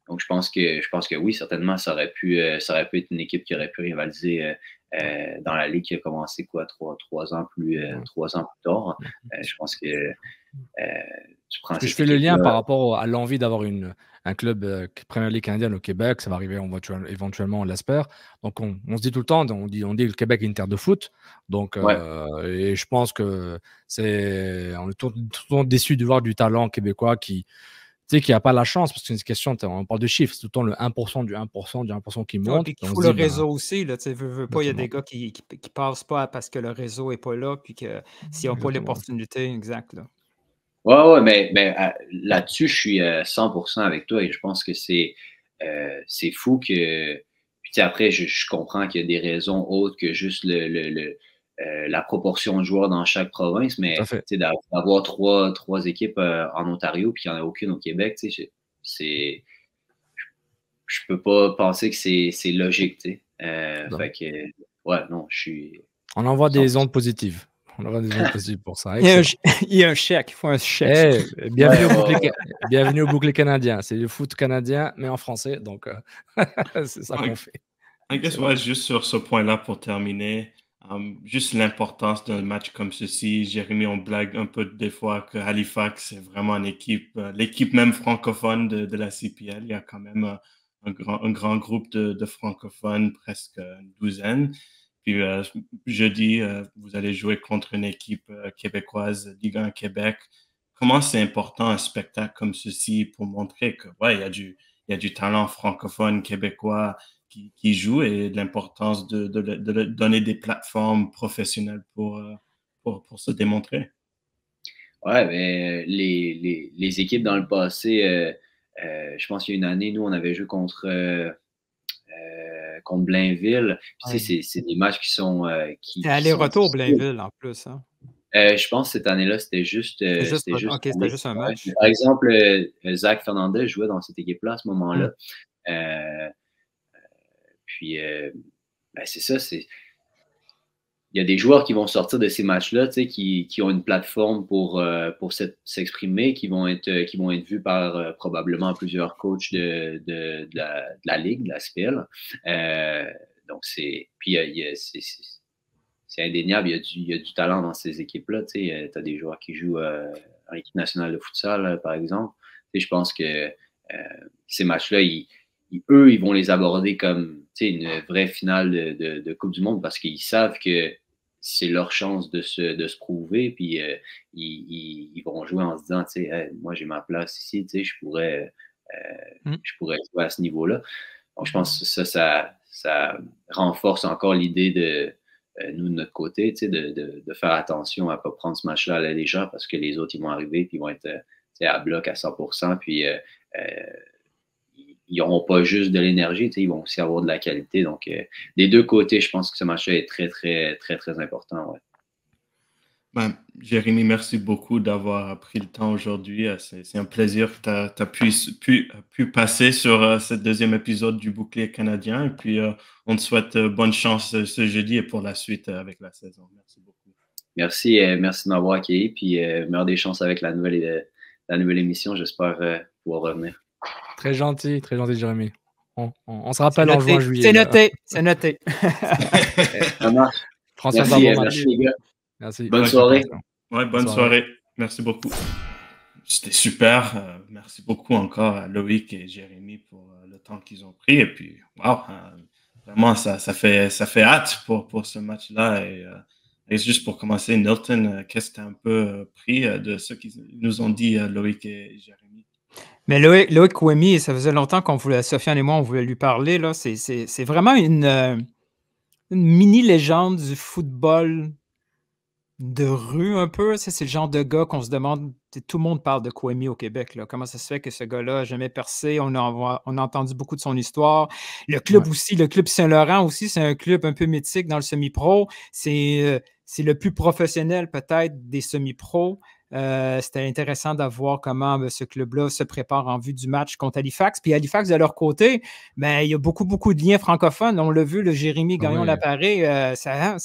Donc, je pense que oui, certainement, ça aurait pu être une équipe qui aurait pu rivaliser dans la Ligue qui a commencé, quoi, 3 ans plus tard. Je pense que tu prends... Je fais le lien par rapport à l'envie d'avoir un club Premier League canadienne au Québec. Ça va arriver éventuellement, on l'espère. Donc, on se dit tout le temps, on dit que le Québec est une terre de foot. Donc, et je pense que on est tout le temps déçu de voir du talent québécois qui n'a pas la chance, parce que c'est une question, on parle de chiffres, c'est tout le temps le 1% du 1% qui monte. Et qu'il faut le réseau aussi, là, tu veux pas, il y a des gars qui passent pas parce que le réseau n'est pas là, puis que s'ils n'ont pas l'opportunité, exact, là. Ouais, mais là-dessus, je suis 100% avec toi et je pense que c'est fou que... Puis après, je comprends qu'il y a des raisons autres que juste la proportion de joueurs dans chaque province, mais d'avoir trois équipes en Ontario puis qu'il n'y en a aucune au Québec, je peux pas penser que c'est logique, tu sais. Fait que, ouais, non, je suis... On envoie des ondes positives. On aura des ondes positives pour ça. Il y a un chèque. Il faut un chèque. Bienvenue au bouclier canadien. C'est le foot canadien, mais en français. Donc, c'est ça qu'on fait. Juste sur ce point-là pour terminer, juste l'importance d'un match comme ceci. Jérémy, on blague un peu des fois que Halifax, c'est vraiment une équipe, l'équipe même francophone de la CPL. Il y a quand même un grand groupe de francophones, presque une douzaine. Puis jeudi, vous allez jouer contre une équipe québécoise, Ligue 1 Québec. Comment c'est important un spectacle comme ceci pour montrer que il y a du talent francophone québécois qui joue et de l'importance de donner des plateformes professionnelles pour se démontrer? Ouais, mais les équipes dans le passé, je pense qu'il y a une année, nous, on avait joué contre Blainville. Puis, c'est des matchs qui sont... c'est aller-retour Blainville, en plus. Hein? Je pense que cette année-là, c'était juste un match. Par exemple, Zach Fernandez jouait dans cette équipe-là à ce moment-là. Puis, c'est ça. Il y a des joueurs qui vont sortir de ces matchs-là, qui ont une plateforme pour s'exprimer, qui vont être vus par probablement plusieurs coachs de la Ligue, de la SPL. Donc, c'est indéniable, il y a du talent dans ces équipes-là. Tu as des joueurs qui jouent en équipe nationale de futsal, par exemple. Je pense que ces matchs-là, eux, ils vont les aborder comme une vraie finale de Coupe du Monde parce qu'ils savent que c'est leur chance de se prouver. Puis ils vont jouer en se disant, hey, moi, j'ai ma place ici, je pourrais jouer à ce niveau-là. Donc, je pense que ça renforce encore l'idée de nous, de notre côté, de faire attention à ne pas prendre ce match-là à la légère parce que les autres, ils vont arriver et ils vont être à bloc à 100%. Puis ils n'auront pas juste de l'énergie, ils vont aussi avoir de la qualité. Donc, des deux côtés, je pense que ce match-là est très, très, très, très important. Ouais. Jérémy, merci beaucoup d'avoir pris le temps aujourd'hui. C'est un plaisir que tu as pu passer sur ce deuxième épisode du Bouclier canadien. Et puis, on te souhaite bonne chance ce jeudi et pour la suite avec la saison. Merci beaucoup. Merci de m'avoir accueilli. Puis, meilleure des chances avec la nouvelle émission. J'espère pouvoir revenir. Très gentil, Jérémy. On se rappelle en juin, juillet. C'est noté. Ça marche. François, Merci les gars. Merci. Bonne soirée. Ouais, bonne soirée. Merci beaucoup. C'était super. Merci beaucoup encore à Loïc et Jérémy pour le temps qu'ils ont pris. Et puis, wow, vraiment, ça fait hâte pour ce match-là. Et juste pour commencer, Nilton, qu'est-ce que tu as un peu pris de ce qu'ils nous ont dit, Loïc et Jérémy? Mais Loïc Kouemi, ça faisait longtemps Sofiane et moi, on voulait lui parler. Là. C'est vraiment une mini-légende du football de rue un peu. C'est le genre de gars qu'on se demande, tout le monde parle de Kouemi au Québec. Là. Comment ça se fait que ce gars-là n'a jamais percé? On a entendu beaucoup de son histoire. Le club aussi, le club Saint-Laurent aussi, c'est un club un peu mythique dans le semi-pro. C'est le plus professionnel peut-être des semi-pros. C'était intéressant de voir comment ce club-là se prépare en vue du match contre Halifax. Puis Halifax, de leur côté, il y a beaucoup de liens francophones. On l'a vu, le Jérémy Gagnon-Laparé, ça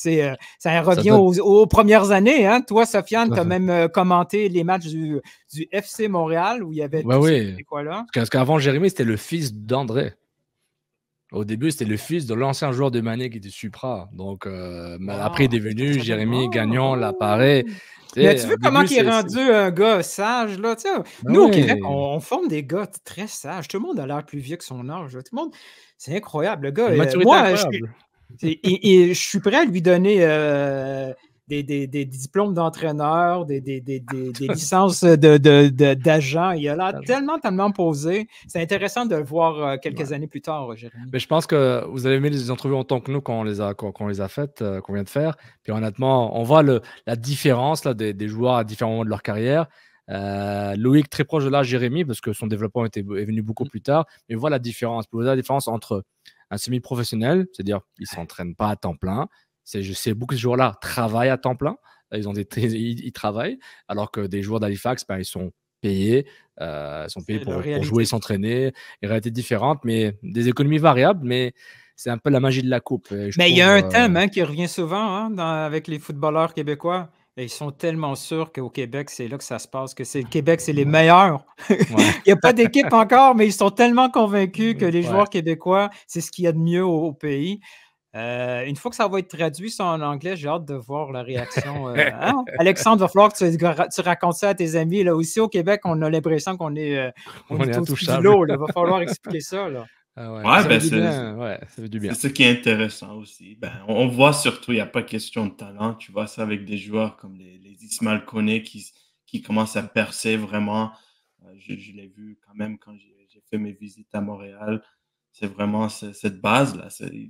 revient aux premières années. Hein? Toi, Sofiane, tu as même commenté les matchs du FC Montréal où il y avait quoi là? Parce qu'avant, Jérémy, c'était le fils d'André. Au début, c'était le fils de l'ancien joueur de Mané qui était Supra. Donc, après, il est devenu Jérémy Gagnon-Laparé. Mais tu vois comment il est rendu un gars sage, là, tu sais. Nous, au Québec, on forme des gars très sages. Tout le monde a l'air plus vieux que son âge. Tout le monde, c'est incroyable. Le gars, moi, je suis prêt à lui donner des diplômes d'entraîneur, des licences d'agent. Il a l'air tellement posé. C'est intéressant de le voir quelques années plus tard, Jérémy. Mais je pense que vous avez aimé les entrevues en tant que nous quand on les a faites, qu'on vient de faire. Puis honnêtement, on voit la différence là, des joueurs à différents moments de leur carrière. Loïc, très proche de là, Jérémy, parce que son développement est venu beaucoup plus tard. Mais on voit la différence. Vous voyez la différence entre un semi-professionnel, c'est-à-dire qu'ils ne s'entraînent pas à temps plein. Je sais beaucoup de ces joueurs-là travaillent à temps plein. Ils travaillent, alors que des joueurs d'Halifax, ils sont payés. Pour jouer et s'entraîner. Une réalité différente, mais des économies variables, mais c'est un peu la magie de la coupe. Mais il y a un thème qui revient souvent avec les footballeurs québécois. Et ils sont tellement sûrs qu'au Québec, c'est là que ça se passe, que le Québec, c'est les meilleurs. Il n'y a pas d'équipe encore, mais ils sont tellement convaincus que les joueurs québécois, c'est ce qu'il y a de mieux au pays. Une fois que ça va être traduit ça en anglais, j'ai hâte de voir la réaction. Alexandre, il va falloir que tu racontes ça à tes amis. Là. Aussi au Québec, on a l'impression qu'on est au-dessus du lot. Il va falloir expliquer ça. Là. Ça fait du bien. C'est ce qui est intéressant aussi. On voit surtout, il n'y a pas question de talent. Tu vois ça avec des joueurs comme les Ismaël Koné qui commencent à percer vraiment. Je l'ai vu quand même quand j'ai fait mes visites à Montréal. C'est vraiment cette base-là.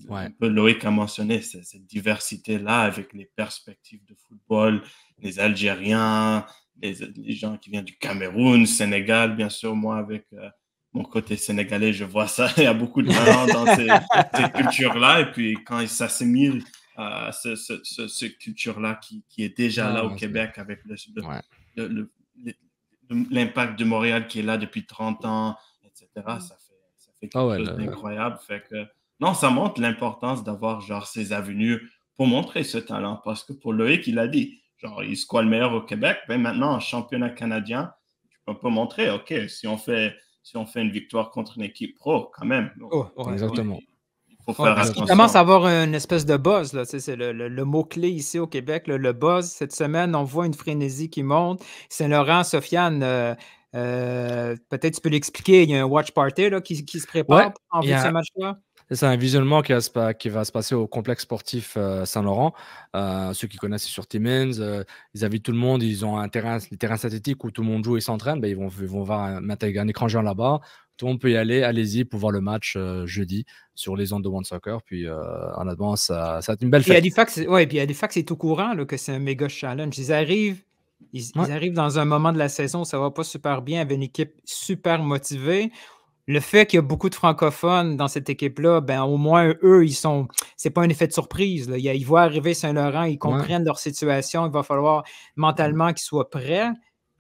Un peu Loïc a mentionné cette diversité-là avec les perspectives de football, les Algériens, les gens qui viennent du Cameroun, Sénégal, bien sûr. Moi, avec mon côté sénégalais, je vois ça. Il y a beaucoup de talent dans ces cultures-là. Et puis, quand ils s'assimilent à cette culture-là qui est déjà là au Québec avec l'impact de Montréal qui est là depuis 30 ans, etc., ça fait quelque chose d'incroyable. Fait que, non, ça montre l'importance d'avoir ces avenues pour montrer ce talent. Parce que pour Loïc, il a dit, il se croit le meilleur au Québec. Maintenant, en championnat canadien, tu peux pas montrer, OK, si on fait une victoire contre une équipe pro, quand même. Exactement. Il faut faire attention. Il commence à avoir une espèce de buzz. Là. C'est le mot-clé ici au Québec, le buzz. Cette semaine, on voit une frénésie qui monte. Saint-Laurent, Sofiane, peut-être tu peux l'expliquer. Il y a un watch party là, qui se prépare en vue de ce match-là. C'est un visionnement qui va se passer au complexe sportif Saint-Laurent. Ceux qui connaissent sur Timmins, ils invitent tout le monde. Ils ont les terrains synthétiques où tout le monde joue et s'entraîne. Ils vont mettre un écran géant là-bas. Tout le monde peut y aller. Allez-y pour voir le match jeudi sur les ondes de One Soccer. Puis en avance, ça va être une belle fête. Puis Halifax est au courant là, que c'est un méga challenge. Ils arrivent dans un moment de la saison où ça ne va pas super bien avec une équipe super motivée. Le fait qu'il y a beaucoup de francophones dans cette équipe-là, au moins, eux, c'est pas un effet de surprise. Là. Ils voient arriver Saint-Laurent, ils comprennent leur situation. Il va falloir mentalement qu'ils soient prêts.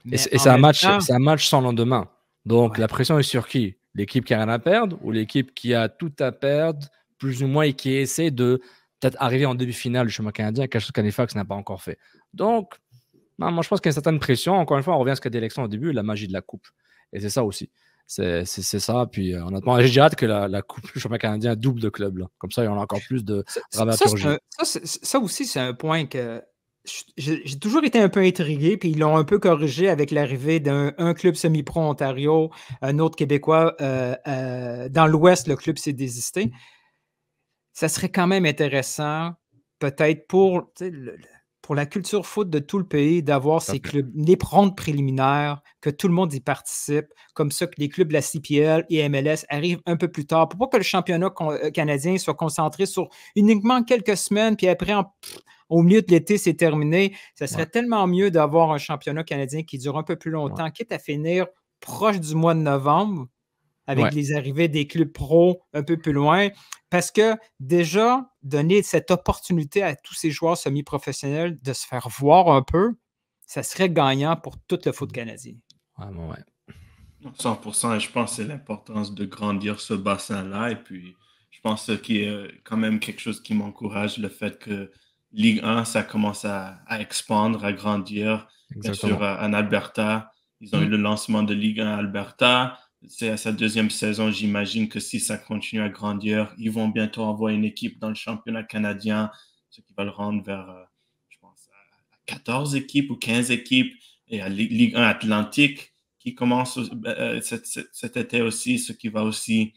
Et c'est un match sans lendemain. Donc, la pression est sur qui? L'équipe qui a rien à perdre ou l'équipe qui a tout à perdre, plus ou moins, et qui essaie de peut-être arriver en demi-finale du championnat canadien, quelque chose qu'Halifax n'a pas encore fait. Donc, moi, je pense qu'il y a une certaine pression. Encore une fois, on revient à ce qu'a dit Alexandre au début, la magie de la coupe. Et c'est ça aussi. C'est ça. Puis honnêtement, j'ai hâte que la Coupe du championnat canadien double de clubs. Là. Comme ça, il y en a encore plus de dramaturgie. Ça aussi, c'est un point que j'ai toujours été un peu intrigué, puis ils l'ont un peu corrigé avec l'arrivée d'un club semi-pro Ontario, un autre québécois. Dans l'Ouest, le club s'est désisté. Ça serait quand même intéressant, peut-être pour la culture foot de tout le pays, d'avoir ces clubs, les rondes préliminaires, que tout le monde y participe, comme ça que les clubs de la CPL et MLS arrivent un peu plus tard, pour pas que le championnat canadien soit concentré sur uniquement quelques semaines, puis après, au milieu de l'été, c'est terminé. Ça serait tellement mieux d'avoir un championnat canadien qui dure un peu plus longtemps, quitte à finir proche du mois de novembre, avec les arrivées des clubs pro un peu plus loin, parce que déjà, donner cette opportunité à tous ces joueurs semi-professionnels de se faire voir un peu, ça serait gagnant pour tout le foot canadien. 100%, et je pense que c'est l'importance de grandir ce bassin-là, et puis je pense qu'il y a quand même quelque chose qui m'encourage, le fait que Ligue 1, ça commence à expandre, à grandir. Bien sûr, en Alberta, ils ont eu le lancement de Ligue 1 à Alberta. C'est à sa deuxième saison, j'imagine que si ça continue à grandir, ils vont bientôt envoyer une équipe dans le championnat canadien, ce qui va le rendre vers, je pense, à 14 équipes ou 15 équipes, et à Ligue 1 Atlantique qui commence cet été aussi, ce qui va aussi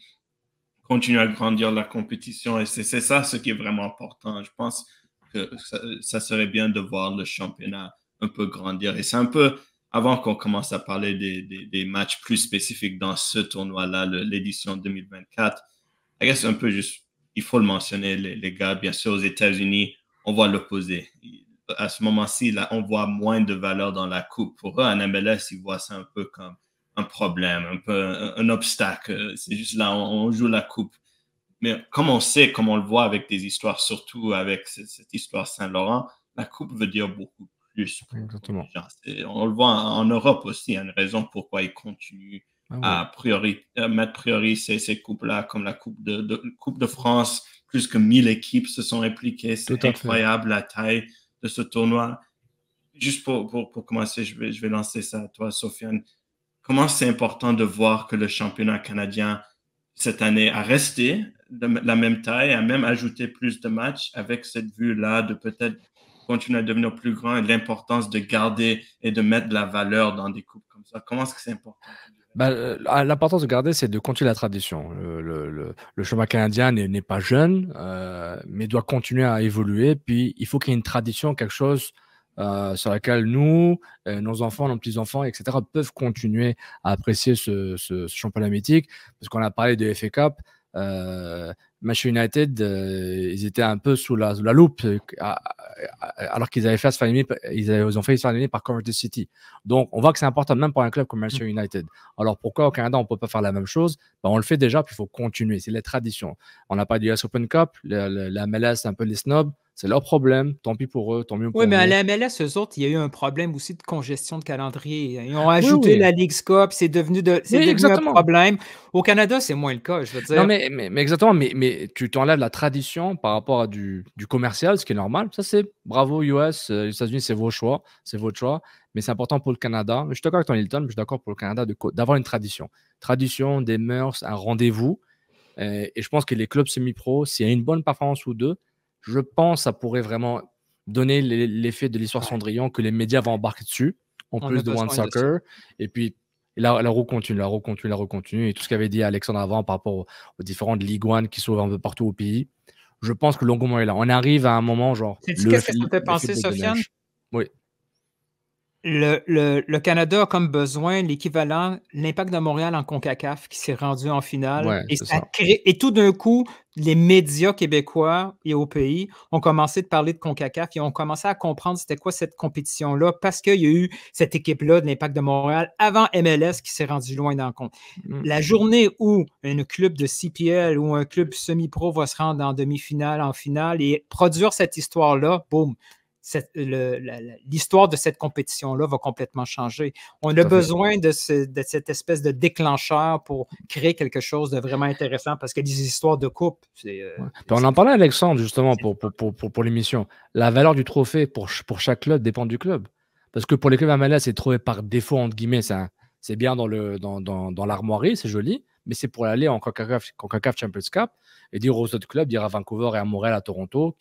continuer à grandir la compétition. Et c'est ça ce qui est vraiment important. Je pense que ça serait bien de voir le championnat un peu grandir. Et c'est un peu... Avant qu'on commence à parler des matchs plus spécifiques dans ce tournoi-là, l'édition 2024, I guess un peu juste, il faut le mentionner, les gars, bien sûr, aux États-Unis, on voit l'opposé. À ce moment-ci, là, on voit moins de valeur dans la coupe. Pour eux, en MLS, ils voient ça un peu comme un problème, un peu un obstacle. C'est juste là, on joue la coupe. Mais comme on sait, comme on le voit avec des histoires, surtout avec cette histoire Saint-Laurent, la coupe veut dire beaucoup. Exactement. On le voit en Europe aussi, il y a une raison pourquoi ils continuent à mettre priori ces coupes-là, comme la Coupe de France. Plus que 1000 équipes se sont impliquées. C'est incroyable la taille de ce tournoi. Juste pour commencer, je vais lancer ça à toi, Sofiane. Comment c'est important de voir que le championnat canadien, cette année, a resté de la même taille, a même ajouté plus de matchs avec cette vue-là de peut-être continuer à devenir plus grand et l'importance de garder et de mettre de la valeur dans des coupes comme ça. Comment est-ce que c'est important? L'importance de garder, c'est de continuer la tradition. Le championnat canadien n'est pas jeune, mais doit continuer à évoluer. Puis, il faut qu'il y ait une tradition, quelque chose sur laquelle nous, nos enfants, nos petits-enfants, etc., peuvent continuer à apprécier ce championnat mythique. Parce qu'on a parlé de FA Cup. Manchester United, ils étaient un peu sous la loupe alors qu'ils avaient ils ont failli se faire éliminer par Coventry City. Donc, on voit que c'est important même pour un club comme Manchester United. Alors, pourquoi au Canada, on ne peut pas faire la même chose? On le fait déjà, puis il faut continuer. C'est les traditions. On n'a pas du US Open Cup, la MLS, c'est un peu les snobs. C'est leur problème. Tant pis pour eux, tant mieux pour eux. Oui, mais à la MLS, eux autres, il y a eu un problème aussi de congestion de calendrier. Ils ont ajouté la Leagues Cup, c'est devenu un problème. Au Canada, c'est moins le cas, je veux dire. Non, mais exactement, mais tu t'enlèves la tradition par rapport à du commercial, ce qui est normal. Ça, c'est bravo US, les États-Unis, c'est vos choix, c'est votre choix. Mais c'est important pour le Canada. Je suis d'accord avec ton Hilton, mais je suis d'accord pour le Canada d'avoir une tradition. Tradition, des mœurs, un rendez-vous. Et je pense que les clubs semi-pro, s'il y a une bonne performance ou deux, je pense que ça pourrait vraiment donner l'effet de l'histoire Cendrillon que les médias vont embarquer dessus, en plus de One Soccer. Et puis, la roue continue. Et tout ce qu'avait dit Alexandre avant par rapport aux différentes Ligue 1 qui s'ouvrent un peu partout au pays, je pense que l'engouement est là. On arrive à un moment genre... Qu'est-ce que ça te fait penser, Sofiane? Oui. Le Canada a comme besoin l'équivalent, l'Impact de Montréal en CONCACAF qui s'est rendu en finale. Et tout d'un coup, les médias québécois et au pays ont commencé de parler de CONCACAF et ont commencé à comprendre c'était quoi cette compétition-là parce qu'il y a eu cette équipe-là de l'Impact de Montréal avant MLS qui s'est rendu loin dans le compte. La journée où un club de CPL ou un club semi-pro va se rendre en demi-finale, en finale et produire cette histoire-là, boum! L'histoire de cette compétition-là va complètement changer. On a besoin de cette espèce de déclencheur pour créer quelque chose de vraiment intéressant parce que les histoires de coupe, on en parlait, Alexandre, justement, pour l'émission. La valeur du trophée pour chaque club dépend du club. Parce que pour les clubs MLS, c'est trouvé par défaut, entre guillemets, c'est c'est bien dans l'armoirie, c'est joli, mais c'est pour aller en CONCACAF Champions Cup et dire aux autres clubs, dire à Vancouver et à Montréal, à Toronto,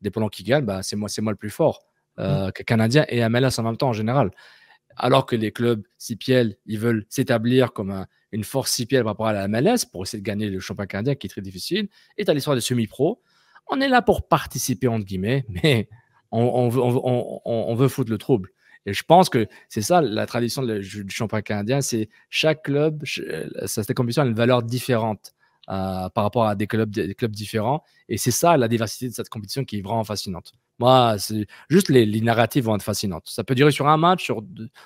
dépendant qui gagne, bah, c'est moi le plus fort. Canadien et MLS en même temps en général. Alors que les clubs CPL, ils veulent s'établir comme une force CPL par rapport à la MLS pour essayer de gagner le championnat canadien qui est très difficile. Et tu as l'histoire des semi-pro. On est là pour participer, entre guillemets, mais on veut foutre le trouble. Et je pense que c'est ça la tradition du championnat canadien, c'est chaque club, cette compétition a une valeur différente par rapport à des clubs différents. Et c'est ça la diversité de cette compétition qui est vraiment fascinante. Moi, c'est juste les narratives vont être fascinantes. Ça peut durer sur un match,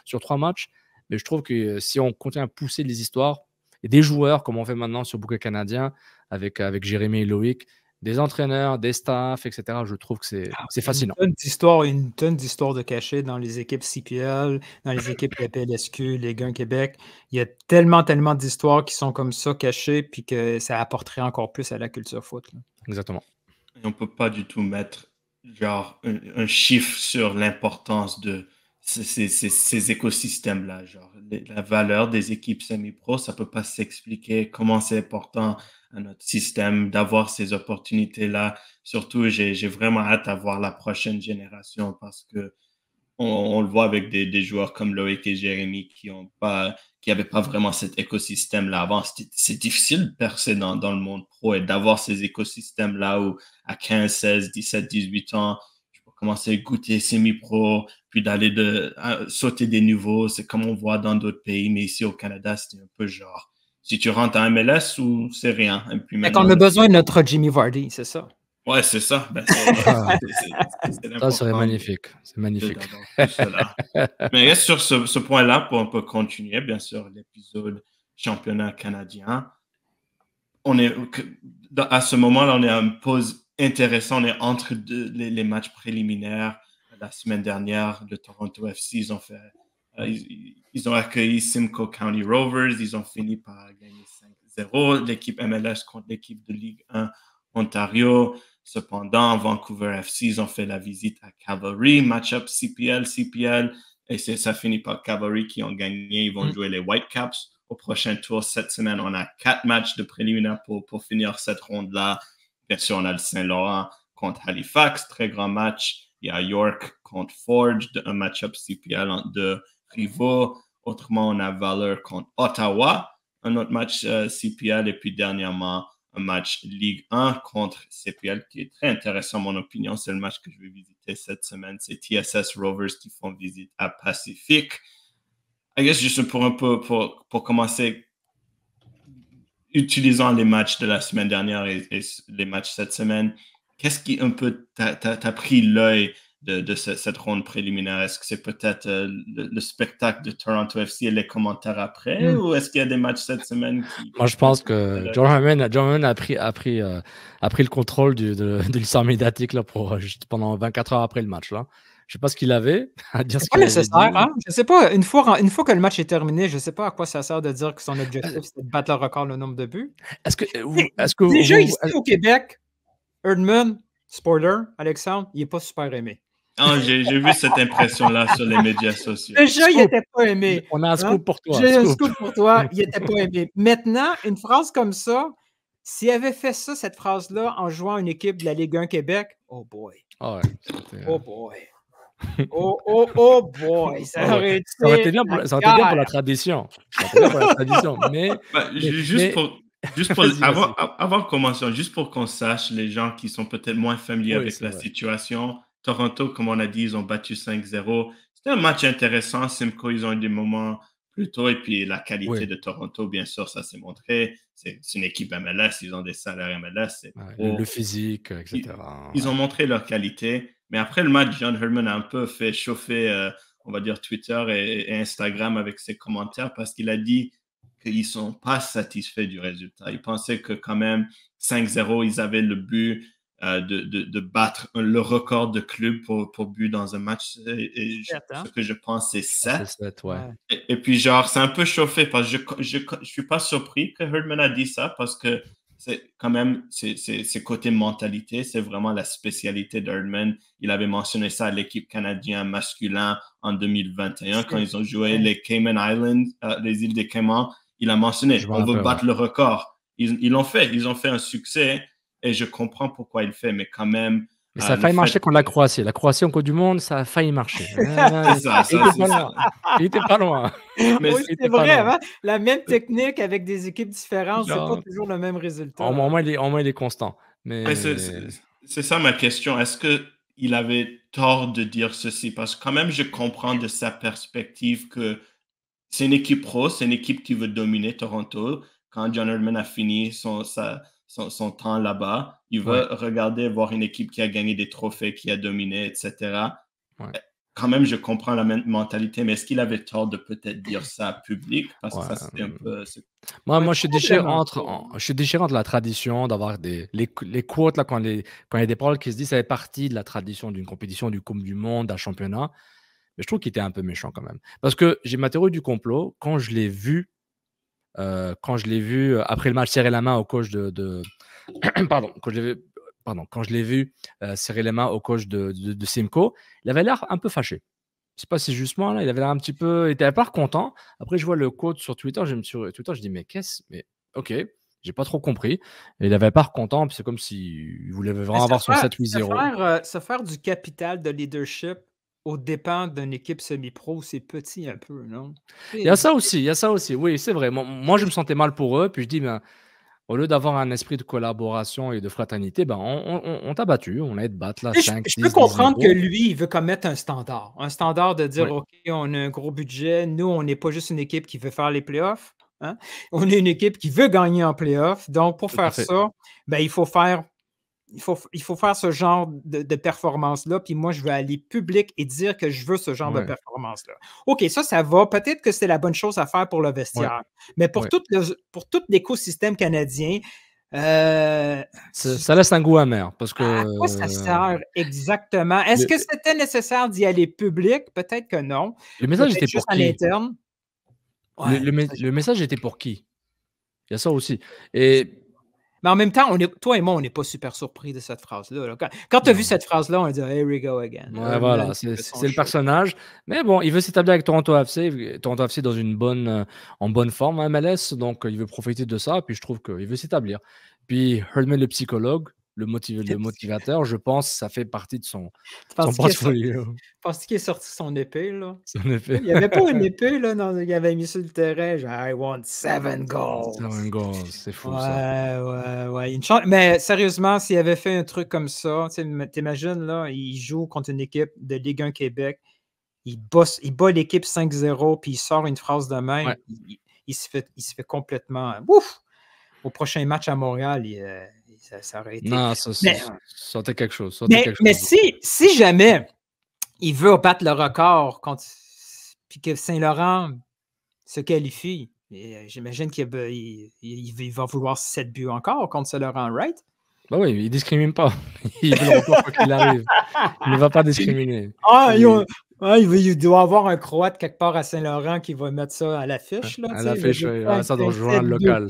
sur 3 matchs, mais je trouve que si on continue à pousser les histoires, et des joueurs, comme on fait maintenant sur Bouquet Canadien, avec Jérémy et Loïc, des entraîneurs, des staffs, etc., je trouve que c'est fascinant. Une tonne d'histoires de cachées dans les équipes CPL, dans les équipes de PLSQ, les Guns Québec. Il y a tellement d'histoires qui sont comme ça cachées, puis que ça apporterait encore plus à la culture foot. Là. Exactement. Et on ne peut pas du tout mettre genre un chiffre sur l'importance de ces écosystèmes-là. Genre, la valeur des équipes semi-pro, ça ne peut pas s'expliquer comment c'est important à notre système d'avoir ces opportunités-là. Surtout, j'ai vraiment hâte à voir la prochaine génération parce que on le voit avec des joueurs comme Loïc et Jérémy qui n'avaient pas vraiment cet écosystème-là avant. C'est difficile de percer dans le monde pro et d'avoir ces écosystèmes-là où à 15, 16, 17, 18 ans, tu peux commencer à goûter semi-pro, puis d'aller sauter des niveaux. C'est comme on voit dans d'autres pays, mais ici au Canada, c'était un peu genre, si tu rentres en MLS ou c'est rien. Et puis on a besoin de notre Jimmy Vardy, c'est ça? Ouais, c'est ça. Ben, ça serait magnifique. C'est magnifique. Mais reste sur ce point-là pour un peu continuer, bien sûr, l'épisode championnat canadien. À ce moment-là, on est à une pause intéressante. On est entre les matchs préliminaires. La semaine dernière, le Toronto FC, ils ont accueilli Simcoe County Rovers. Ils ont fini par gagner 5-0. L'équipe MLS contre l'équipe de Ligue 1 Ontario. Cependant, Vancouver FC, ils ont fait la visite à Cavalry, match-up CPL, et ça finit par Cavalry qui ont gagné. Ils vont jouer les Whitecaps au prochain tour. Cette semaine, on a 4 matchs de préliminaire pour finir cette ronde-là. Bien sûr, on a le Saint-Laurent contre Halifax, très grand match. Il y a York contre Forge, un match-up CPL entre 2 rivaux. Autrement, on a Valor contre Ottawa, un autre match CPL, et puis dernièrement, un match Ligue 1 contre CPL qui est très intéressant, mon opinion. C'est le match que je vais visiter cette semaine. C'est TSS Rovers qui font visite à Pacifique. I guess juste pour commencer, utilisant les matchs de la semaine dernière et les matchs cette semaine, qu'est-ce qui un peu t'a pris l'œil de cette ronde préliminaire? Est-ce que c'est peut-être le spectacle de Toronto FC et les commentaires après, ou est-ce qu'il y a des matchs cette semaine Moi, je pense que John Herman a pris le contrôle de l'histoire médiatique là, pendant 24 heures après le match. Là. Je ne sais pas ce qu'il avait à dire. C'est pas nécessaire. Hein? Je ne sais pas. Une fois que le match est terminé, je ne sais pas à quoi ça sert de dire que son objectif, c'est de battre le record, le nombre de buts. Déjà, ici au Québec, Erdman, spoiler, Alexandre, il n'est pas super aimé. Ah, j'ai vu cette impression-là sur les médias sociaux. Déjà, il n'était pas aimé. On a un scoop pour toi. J'ai un scoop pour toi. Il n'était pas aimé. Maintenant, une phrase comme ça, s'il avait fait ça, cette phrase-là, en jouant une équipe de la Ligue 1 Québec, oh boy. Oh, ouais, oh boy. Oh boy. Ça aurait été bien pour la tradition. Avant de commencer, juste pour qu'on sache, les gens qui sont peut-être moins familiers avec la situation, Toronto, comme on a dit, ils ont battu 5-0. C'était un match intéressant. Simcoe, ils ont eu des moments plus tôt. Et puis, la qualité de Toronto, bien sûr, ça s'est montré. C'est une équipe MLS. Ils ont des salaires MLS. Le physique, etc. Ils ont montré leur qualité. Mais après le match, John Herman a un peu fait chauffer, on va dire, Twitter et Instagram avec ses commentaires parce qu'il a dit qu'ils ne sont pas satisfaits du résultat. Ils pensaient que quand même, 5-0, ils avaient le but de battre le record de club pour but dans un match. Ce que je pense, c'est 7. Et puis, genre, c'est un peu chauffé parce que je ne suis pas surpris que Herdman a dit ça parce que c'est quand même, c'est côté mentalité, c'est vraiment la spécialité d'Herdman. Il avait mentionné ça à l'équipe canadienne masculin en 2021 quand ils ont joué les Cayman Islands, les îles des Caïmans. Il a mentionné, on veut battre le record. Ils l'ont fait, ils ont fait un succès et je comprends pourquoi il le fait, mais quand même. Mais ça a failli marcher contre la Croatie. La Croatie en Coupe du Monde, ça a failli marcher. Il était pas loin. Mais oui, c'est vrai, hein? La même technique avec des équipes différentes, c'est pas toujours le même résultat. Au moins, il est constant. Mais... C'est ça ma question. Est-ce qu'il avait tort de dire ceci? Parce que quand même, je comprends de sa perspective que c'est une équipe pro, c'est une équipe qui veut dominer Toronto. Quand John Herdman a fini son temps là-bas, il veut regarder, voir une équipe qui a gagné des trophées, qui a dominé, etc. Ouais. Quand même, je comprends la mentalité, mais est-ce qu'il avait tort de peut-être dire ça public? Parce que ça, c'était un peu... Moi, je suis déchiré entre la tradition d'avoir les quotes, là, quand il y a des paroles qui se disent ça fait partie de la tradition d'une compétition, du Coupe du Monde, d'un championnat. Mais je trouve qu'il était un peu méchant quand même. Parce que j'ai ma théorie du complot, quand je l'ai vu après le match serrer la main au coach Pardon, quand je l'ai vu serrer les mains au coach de Simcoe, il avait l'air un peu fâché. Je ne sais pas si justement, là, il avait l'air un petit peu... Il n'était pas content. Après, je vois le coach sur Twitter, je dis, mais ok, j'ai pas trop compris. Et il avait pas content, puis c'est comme s'il voulait vraiment avoir son 7-8-0. Se faire du capital de leadership aux dépens d'une équipe semi-pro, c'est petit un peu, non? Il y a ça aussi, oui, c'est vrai. Moi, je me sentais mal pour eux, puis je dis, au lieu d'avoir un esprit de collaboration et de fraternité, on t'a battu, on a été battre là 5, 10, je peux comprendre que lui, il veut comme mettre un standard de dire, OK, on a un gros budget, nous, on n'est pas juste une équipe qui veut faire les playoffs, hein? On est une équipe qui veut gagner en playoffs, donc pour faire ça, il faut faire ce genre de performance-là, puis moi, je veux aller public et dire que je veux ce genre de performance-là. OK, ça va. Peut-être que c'est la bonne chose à faire pour le vestiaire. Mais pour tout l'écosystème canadien, ça laisse un goût amer. Parce que, à quoi ça sert exactement? Est-ce que c'était nécessaire d'y aller public? Peut-être que non. Le message était pour qui? À l'interne. Le message était pour qui? Il y a ça aussi. Mais en même temps, toi et moi, on n'est pas super surpris de cette phrase-là. Quand tu as vu cette phrase-là, on dit « Here we go again ». Ouais, voilà, c'est le personnage. Mais bon, il veut s'établir avec Toronto FC. Toronto FC en bonne forme à MLS, donc il veut profiter de ça. Puis je trouve qu'il veut s'établir. Puis Herdman, le psychologue, le motivateur, je pense que ça fait partie de son portfolio. Tu penses qu'il est sorti son épée, là? Son épée. Il n'y avait pas une épée, là, qu'il avait mis sur le terrain, genre « I want 7 goals ». 7 goals, c'est fou, ça. Ouais. Mais sérieusement, s'il avait fait un truc comme ça, t'imagines, là, il joue contre une équipe de Ligue 1 Québec, il bat l'équipe 5-0, puis il sort une phrase de même, il se fait complètement... Ouf! Au prochain match à Montréal, ça aurait été... Non, ça aurait quelque chose. Mais si jamais il veut battre le record puis que Saint-Laurent se qualifie, j'imagine qu'il va vouloir 7 buts encore contre Saint-Laurent, right? Ben oui, il ne discrimine pas. Il veut le record quoi qu'il arrive. Il ne va pas discriminer. Il doit avoir un Croate quelque part à Saint-Laurent qui va mettre ça à l'affiche. Là, à l'affiche, ça doit jouer le local.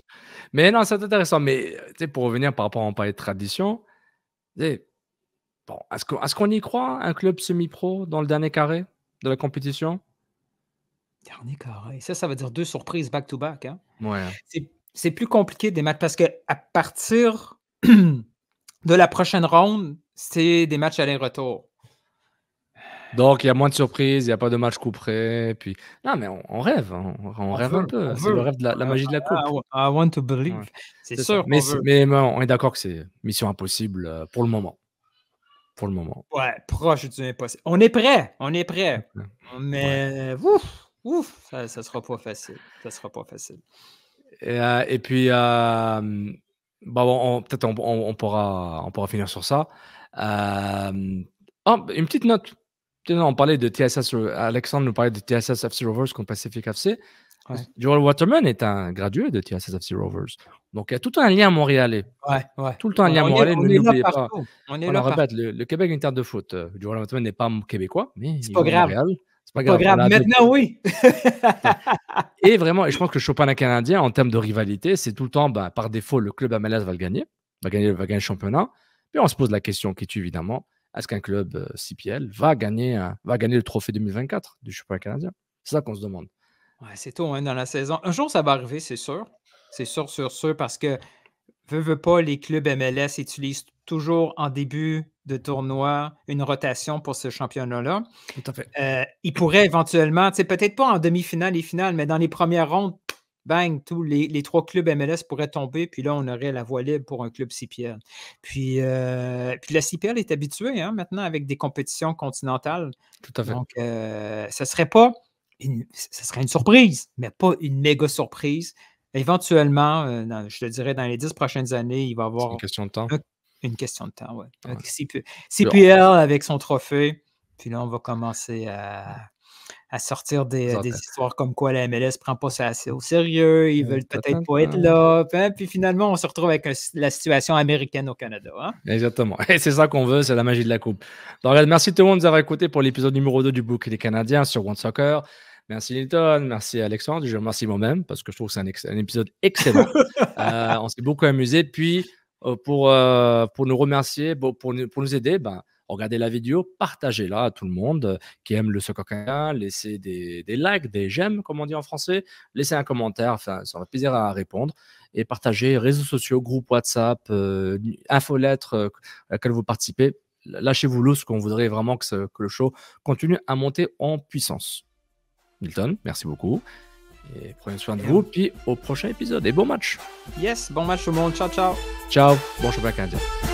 Mais non, c'est intéressant. Mais pour revenir par rapport à parler de tradition, est-ce qu'on y croit, un club semi-pro dans le dernier carré de la compétition? Dernier carré. Ça veut dire 2 surprises back-to-back. Hein? Ouais. C'est plus compliqué des matchs parce qu'à partir de la prochaine ronde, c'est des matchs aller-retour. Donc, il y a moins de surprises, il n'y a pas de match coup près. Puis... Non, mais on rêve. On rêve un peu. C'est le rêve de la magie de la coupe. I want to believe. Ouais. C'est sûr. Mais on est d'accord que c'est mission impossible pour le moment. Ouais, proche du impossible. On est prêt. Mais ça ne sera pas facile. Et puis, peut-être on pourra finir sur ça. Une petite note. On parlait de TSS, Alexandre nous parlait de TSS FC Rovers contre Pacific FC. Ouais. Joel Waterman est un gradué de TSS FC Rovers. Donc, il y a tout un lien montréalais. Ouais. Tout le temps un lien montréalais, ne l'oubliez pas. On répète, le Québec est une terre de foot. Joel Waterman n'est pas québécois, mais c'est pas grave. Montréal. Pas grave. Maintenant, oui. Et vraiment, et je pense que le championnat canadien, en termes de rivalité, c'est tout le temps, par défaut, le club MLS va le gagner, va gagner le championnat. Puis on se pose la question qui tue évidemment, est-ce qu'un club CPL va gagner le trophée 2024 du championnat canadien? C'est ça qu'on se demande. Ouais, c'est tôt dans la saison. Un jour, ça va arriver, c'est sûr. C'est sûr, parce que veut pas, les clubs MLS utilisent toujours en début de tournoi une rotation pour ce championnat-là. Tout à fait. Ils pourraient éventuellement, peut-être pas en demi-finale et finale, mais dans les premières rondes, bang, tous les 3 clubs MLS pourraient tomber, puis là, on aurait la voie libre pour un club CPL. Puis la CPL est habituée maintenant avec des compétitions continentales. Tout à fait. Donc, ça serait une surprise, mais pas une méga surprise. Éventuellement, je te dirais, dans les 10 prochaines années, il va y avoir une question de temps. Une question de temps, oui. CPL avec son trophée, puis là, on va commencer à sortir des histoires comme quoi la MLS ne prend pas ça assez au sérieux, ils veulent peut-être pas être là, puis finalement, on se retrouve avec la situation américaine au Canada. Exactement. Et c'est ça qu'on veut, c'est la magie de la Coupe. Donc, merci tout le monde de nous avoir écoutés pour l'épisode numéro 2 du Bouquet des Canadiens sur One Soccer. Merci Nilton, merci Alexandre, je remercie moi-même parce que je trouve que c'est un épisode excellent. On s'est beaucoup amusé. Puis, pour nous remercier, pour nous aider, regardez la vidéo, partagez-la à tout le monde qui aime le soccer canadien, laissez des likes, des j'aime, comme on dit en français, laissez un commentaire, ça aura plaisir à répondre, et partagez réseaux sociaux, groupes WhatsApp, infolettres à laquelle vous participez. Lâchez-vous loose, qu'on voudrait vraiment que le show continue à monter en puissance. Milton, merci beaucoup. Et prenez soin de vous. Puis au prochain épisode. Et bon match. Yes, bon match tout le monde. Ciao, ciao. Ciao. Bon championnat canadien.